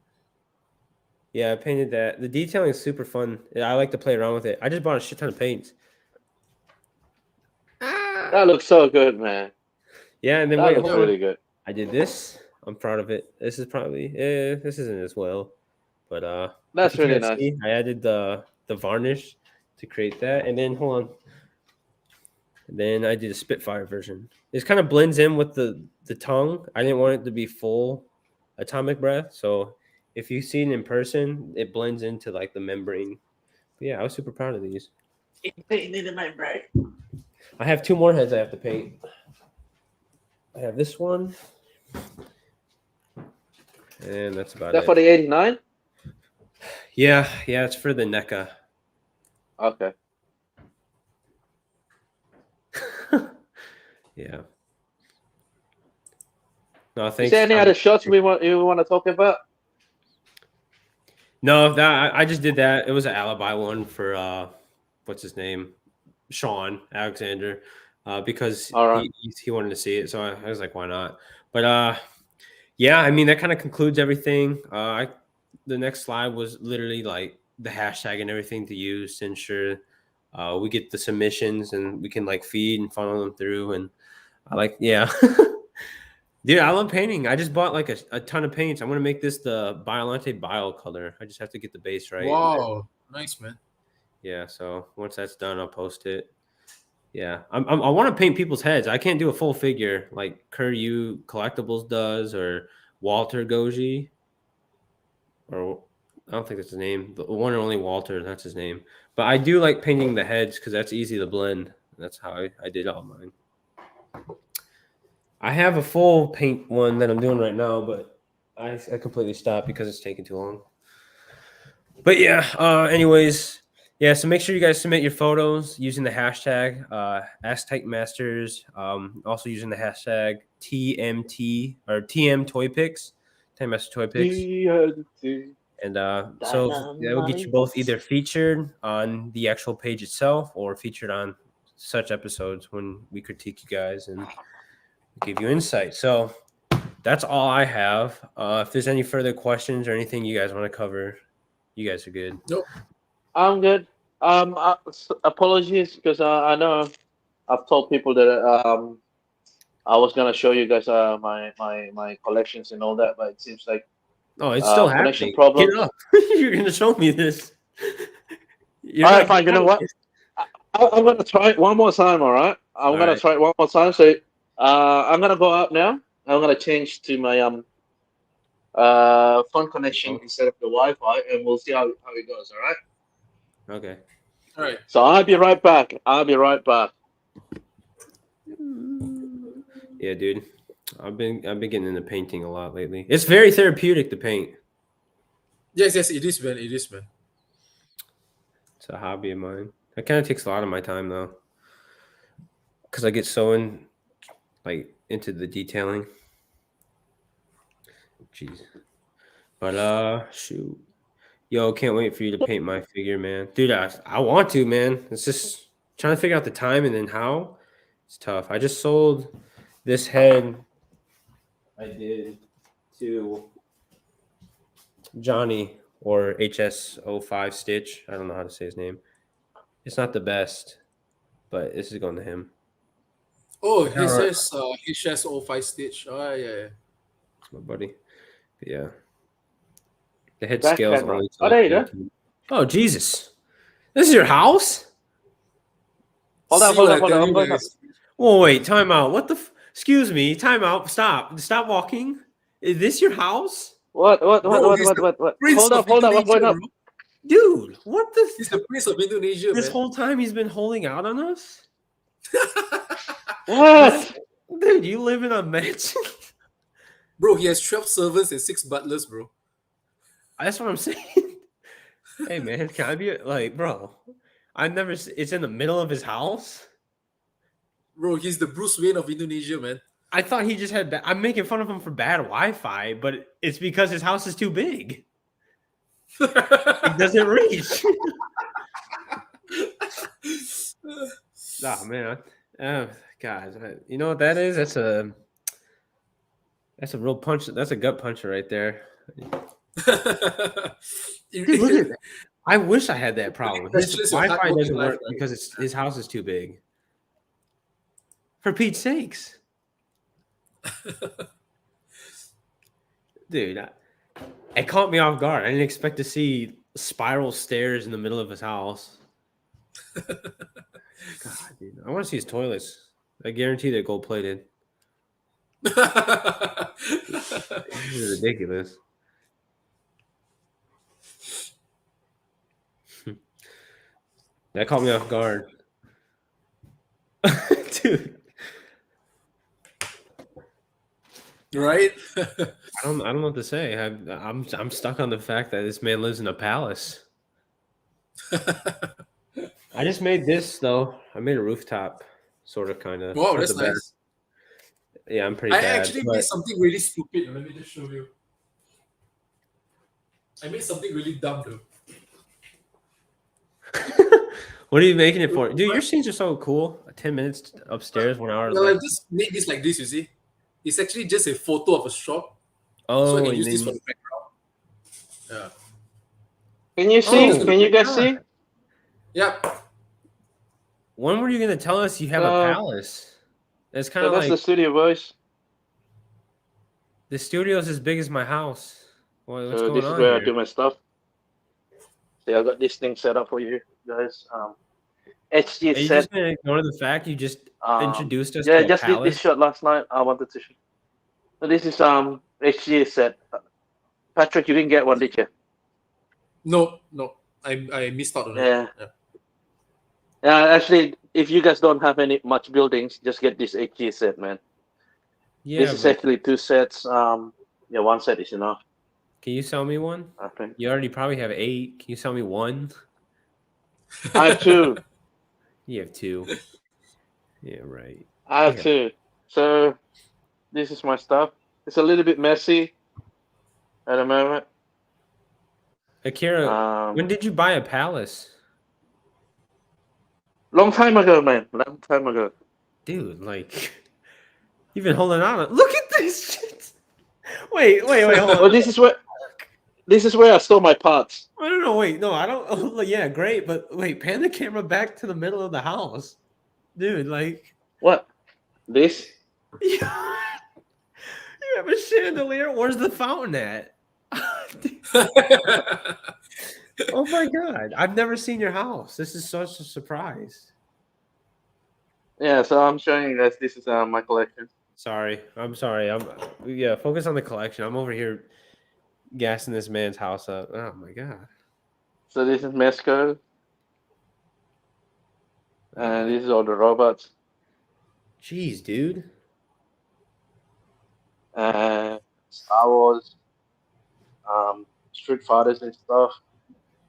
Yeah, I painted that. The detailing is super fun. I like to play around with it. I just bought a shit ton of paints. That looks so good, man. Yeah, and then That wait, looks hold on. really good. I did this. I'm proud of it. This is probably this isn't as well, but That's if you really can't nice. see, I added the varnish to create that, and then hold on. And then I did a Spitfire version. This kind of blends in with the tongue. I didn't want it to be full atomic breath, so if you see it in person, it blends into like the membrane. But yeah, I was super proud of these. I have 2 more heads I have to paint. I have this one, and that's about That it. for the 89? Yeah, it's for the NECA. Okay. Yeah. No, Is thanks. there any other shots you want to talk about? No, that I just did that. It was an alibi one for what's his name, Sean Alexander, because All right. he wanted to see it. So I was like, why not? But yeah, I mean that kind of concludes everything. The next slide was literally like the hashtag and everything to use to ensure we get the submissions and we can like feed and funnel them through. And I like, yeah. Dude, I love painting. I just bought like a ton of paints. I'm gonna make this the Biolante Bio color. I just have to get the base right. Wow, nice, man. Yeah, so once that's done, I'll post it. Yeah, I want to paint people's heads. I can't do a full figure like Kuryu Collectibles does or Walter Goji, or I don't think that's his name. The one and only Walter, that's his name. But I do like painting the heads because that's easy to blend. That's how I did all mine. I have a full paint one that I'm doing right now, but I completely stopped because it's taking too long. But yeah, anyways, yeah, so make sure you guys submit your photos using the hashtag AskTypeMasters, also using the hashtag TMT or TM Toy Picks, Type Master Toy Picks. And so that will get you both either featured on the actual page itself or featured on such episodes when we critique you guys and give you insight. So that's all I have. If there's any further questions or anything you guys want to cover, you guys are good. Nope. I'm good. Apologies because I know I've told people that I was gonna show you guys my collections and all that, but it seems like it's still connection happening. problems. Get up. You're gonna show me this. All right, fine. You know what? I'm gonna try it one more time. All right. I'm gonna try it one more time. So I'm gonna go out now. I'm gonna change to my phone connection instead of the Wi-Fi, and we'll see how it goes. All right. Okay. All right. So I'll be right back. Yeah, dude. I've been getting into painting a lot lately. It's very therapeutic to paint. Yes, it is, man. It is, man. It's a hobby of mine. It kind of takes a lot of my time though, because I get so into the detailing. Jeez. But shoot. Yo, can't wait for you to paint my figure, man. Dude, I want to, man. It's just trying to figure out the time and then how. It's tough. I just sold this head I did to Johnny or HS05 Stitch. I don't know how to say his name. It's not the best, but this is going to him. Oh, he says HS05 Stitch. Oh, yeah. It's my buddy. But yeah. The head scales only. Oh, there you go. Oh, Jesus. This is your house? Hold on. Oh, wait. Time out. What the? Excuse me. Time out. Stop walking. Is this your house? What? Hold up. What's going on? Dude, what the? He's the Prince of Indonesia, This man. whole time he's been holding out on us? What? Dude, you live in a mansion? Bro, he has 12 servants and 6 butlers, bro. That's what I'm saying. Hey, man, can I be like, bro? It's in the middle of his house? Bro, he's the Bruce Wayne of Indonesia, man. I thought he just had. I'm making fun of him for bad Wi-Fi, but it's because his house is too big. It doesn't reach. Oh man, guys, you know what that is? That's a real punch. That's a gut puncher right there. Dude, look at that. I wish I had that problem. His Wi-Fi doesn't work because his house is too big. For Pete's sakes. Dude, it caught me off guard. I didn't expect to see spiral stairs in the middle of his house. God, dude. I want to see his toilets. I guarantee they're gold plated. This is ridiculous. That caught me off guard. Dude. Right? I don't know what to say. I'm stuck on the fact that this man lives in a palace. I just made this though. I made a rooftop, sort of, kind of. Wow, that's nice. Yeah, I'm pretty I bad. actually made something really stupid. Let me just show you. I made something really dumb though. What are you making it for? Dude, your scenes are so cool. 10 minutes upstairs, 1 hour. Well, I just made this like this, you see. It's actually just a photo of a shop. Oh, so I can use this for the background. Yeah. Can you see? Oh, Can you guys see? Yep. When were you going to tell us you have a palace? It's kind So of that's like the studio, boys. the studio's as big as my house. What's So going this is on where I here? do my stuff. See, I got this thing set up for you guys. HG Are you set. just going to ignore the fact you just introduced us Yeah, to a just did palace? this shot last night. I wanted to. So this is HG set. Patrick, you didn't get one, did you? No. I missed out on it. Yeah. Yeah, actually, if you guys don't have much buildings, just get this HG set, man. Yeah, This is but actually 2 sets. Yeah, 1 set is enough. can you sell me one? I think. You already probably have 8. Can you sell me one? I have 2. You have 2. Yeah, right. I have Yeah. 2. So this is my stuff. It's a little bit messy at the moment. Akira, when did you buy a palace? Long time ago, man. Long time ago. Dude, like, you've been holding on. Look at this shit. Wait, hold on. Well, this is where I store my parts. No, wait. No, I don't. Oh, yeah, great. But wait, pan the camera back to the middle of the house. Dude, like. What? This? You have a chandelier? Where's the fountain at? Oh my God. I've never seen your house. This is such a surprise. Yeah, so I'm showing you guys. This is my collection. Sorry. Focus on the collection. I'm over here gassing this man's house up. Oh my God. So this is Mesco. And this is all the robots. Jeez, dude. Star Wars. Street Fighters and stuff.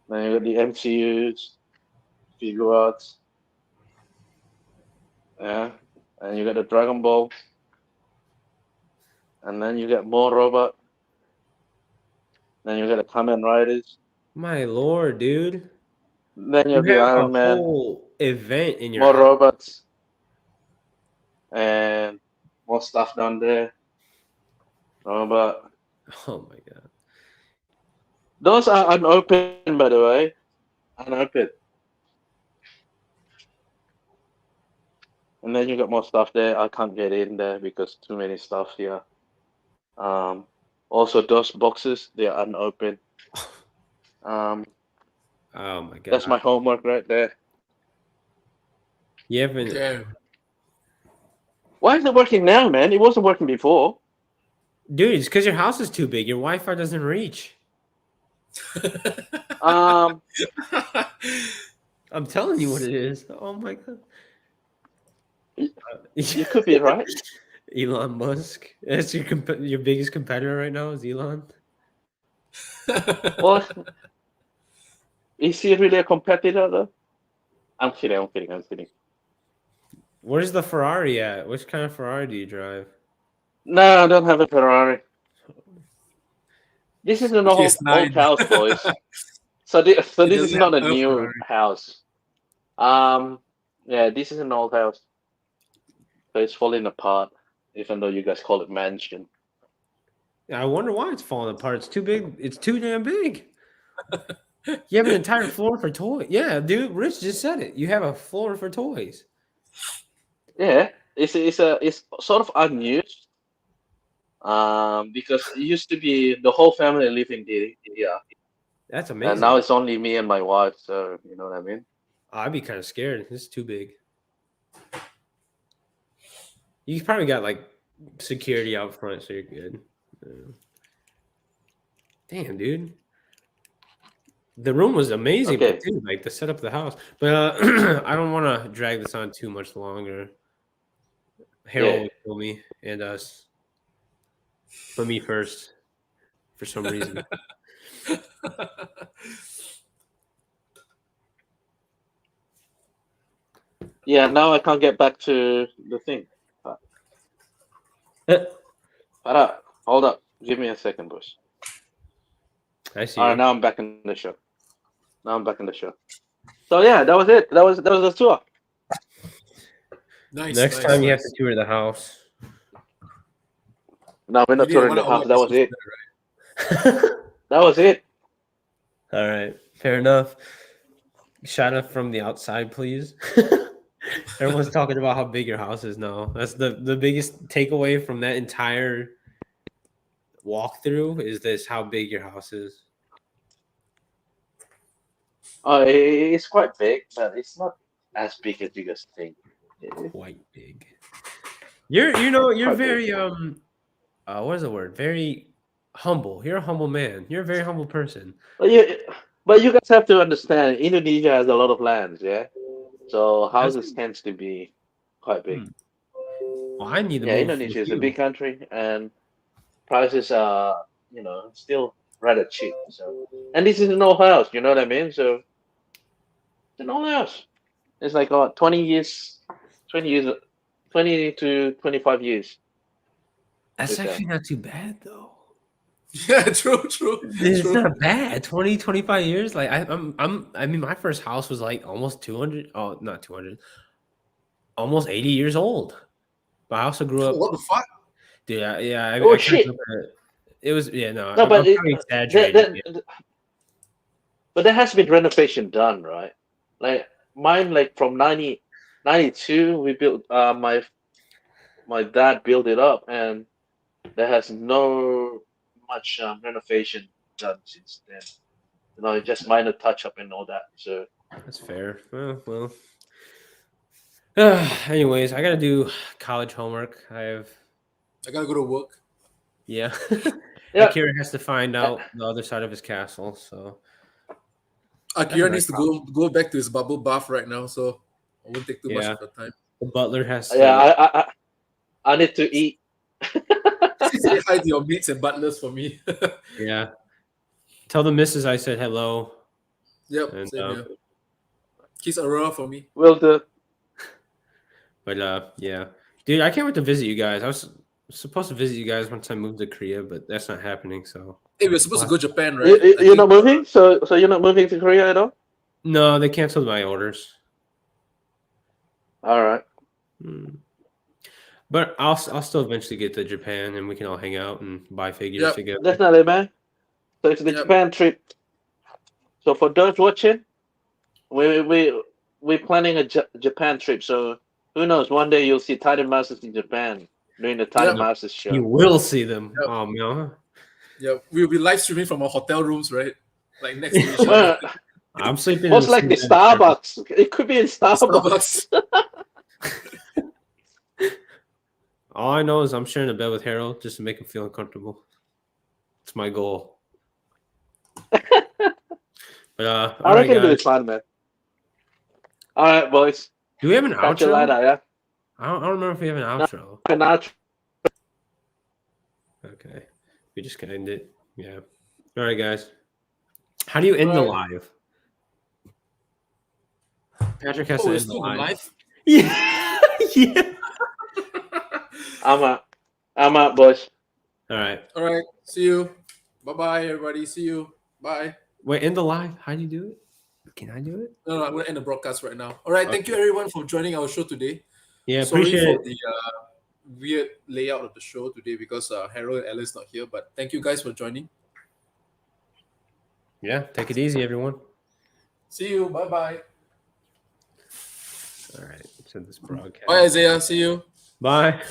Then you got the MCUs, figure arts. Yeah. And you got the Dragon Ball. And then you got more robot. Then you got the Kamen Riders. My lord, dude. Then you You have the have a Iron Man. whole event in your More house. robots. And more stuff down there. Robot. Oh my God. Those are unopened, by the way. Unopened. And then you got more stuff there. I can't get in there because too many stuff here. Also, those boxes, they are unopened. Oh my God. That's my homework right there. You haven't. Damn. Why is it working now, man? It wasn't working before. Dude, it's because your house is too big. Your Wi-Fi doesn't reach. Um, I'm telling you what it is. Oh my God. you could be right. Elon Musk. That's your biggest competitor right now is Elon. What? Is he really a competitor, though? I'm kidding. Where's the Ferrari at? Which kind of Ferrari do you drive? No, I don't have a Ferrari. This is an old PS9. house, boys. So this doesn't is not a have a new Ferrari. house. Yeah, this is an old house. So it's falling apart, even though you guys call it mansion. I wonder why it's falling apart. It's too big. It's too damn big. You have an entire floor for toys. Yeah, dude. Rich just said it. You have a floor for toys. Yeah, it's sort of unused. Because it used to be the whole family living there, That's and amazing. now it's only me and my wife. So you know what I mean. I'd be kind of scared. This is too big. You probably got like security out front, so you're good. Damn, dude. The room was amazing, Okay. but dude, like the setup of the house. But I don't want to drag this on too much longer. Harold Yeah. would kill me and us. But me first, for some reason. Yeah. Now I can't get back to the thing. Hold up. Give me a second, boys. I see. All right, You. now I'm back in the show. So yeah, that was it. That was the tour. Nice. Next nice, time you have nice. to tour the house. No, we're not We did touring one the hour house. That was episode, it. That was it. All right, fair enough. Shot up from the outside, please. Everyone's talking about how big your house is now. That's the biggest takeaway from that entire walkthrough is this how big your house is. It's quite big, but it's not as big as you guys think. Quite big. You're Quite very big. what is the word? Very humble. You're a humble man. You're a very humble person. But you guys have to understand, Indonesia has a lot of lands, yeah. So houses tends to be quite big. Well, I need to Yeah, move Indonesia with is a you. big country, and prices are still rather cheap. So, and this is an old house. You know what I mean? So it's an old house. It's like 20 years, 20 to 25 years. That's Is that? actually not too bad though. Yeah, true. It's True. not bad. 20, 25 years. Like I mean my first house was like almost 200. Oh, not 200. Almost 80 years old. But I also grew Oh, up. what the fuck? Dude, I Oh kind of shit! grew up in it was no, No, I'm but probably exaggerating. but there has been renovation done, right? Like mine, like from 92, we built. My dad built it up, and there has no much renovation done since then. Just minor touch up and all that. So That's fair. Well. Anyways, I gotta do college homework. I gotta go to work. Yeah. yeah, Akira has to find out the other side of his castle. So Akira That's needs to go back to his bubble bath right now, so I won't take too much Yeah. of the time. the butler has to. yeah. I need to eat. Say hi to your mates and butlers for me. Yeah. Tell the missus I said hello. Yep, And same here. Kiss Aurora for me. Will do. but yeah. Dude, I can't wait to visit you guys. I was supposed to visit you guys once I moved to Korea, but that's not happening. So Hey, we're supposed to go Japan, right? You're not moving, so you're not moving to Korea at all. no, they canceled my orders. All right. But I'll still eventually get to Japan and we can all hang out and buy figures Yep. together. Definitely, man. So it's the Yep. Japan trip. So for those watching, we're planning a Japan trip. So who knows? One day you'll see Titan Masters in Japan during the Titan Yep. Masters show. You will see them. Yep. Oh no. Yeah, we'll be live streaming from our hotel rooms, right? Like next to each other. Well, I'm sleeping. most in likely sleeping in Starbucks. It could be in Starbucks. All I know is I'm sharing a bed with Harold just to make him feel uncomfortable. It's my goal. But all I right, reckon guys. it's fun, man. All right, boys. Do we have an Catch you outro? later, yeah. I don't remember if we have an outro. Good night. Okay, we just can end it. Yeah. All right, guys. How do you end the live? Patrick has Oh, to we're end the still live. live? Yeah. Yeah. I'm out, boys. All right. All right. See you. Bye-bye, everybody. See you. Bye. Wait, end the live. How do you do it? Can I do it? No, I'm going to end the broadcast right now. All right. Thank you, everyone, for joining our show today. Yeah, Sorry appreciate for it. the weird layout of the show today because Harold and Alice not here. But thank you guys for joining. Yeah, take it easy, everyone. See you. Bye-bye. All right, send this broadcast. Bye, Isaiah. See you. Bye.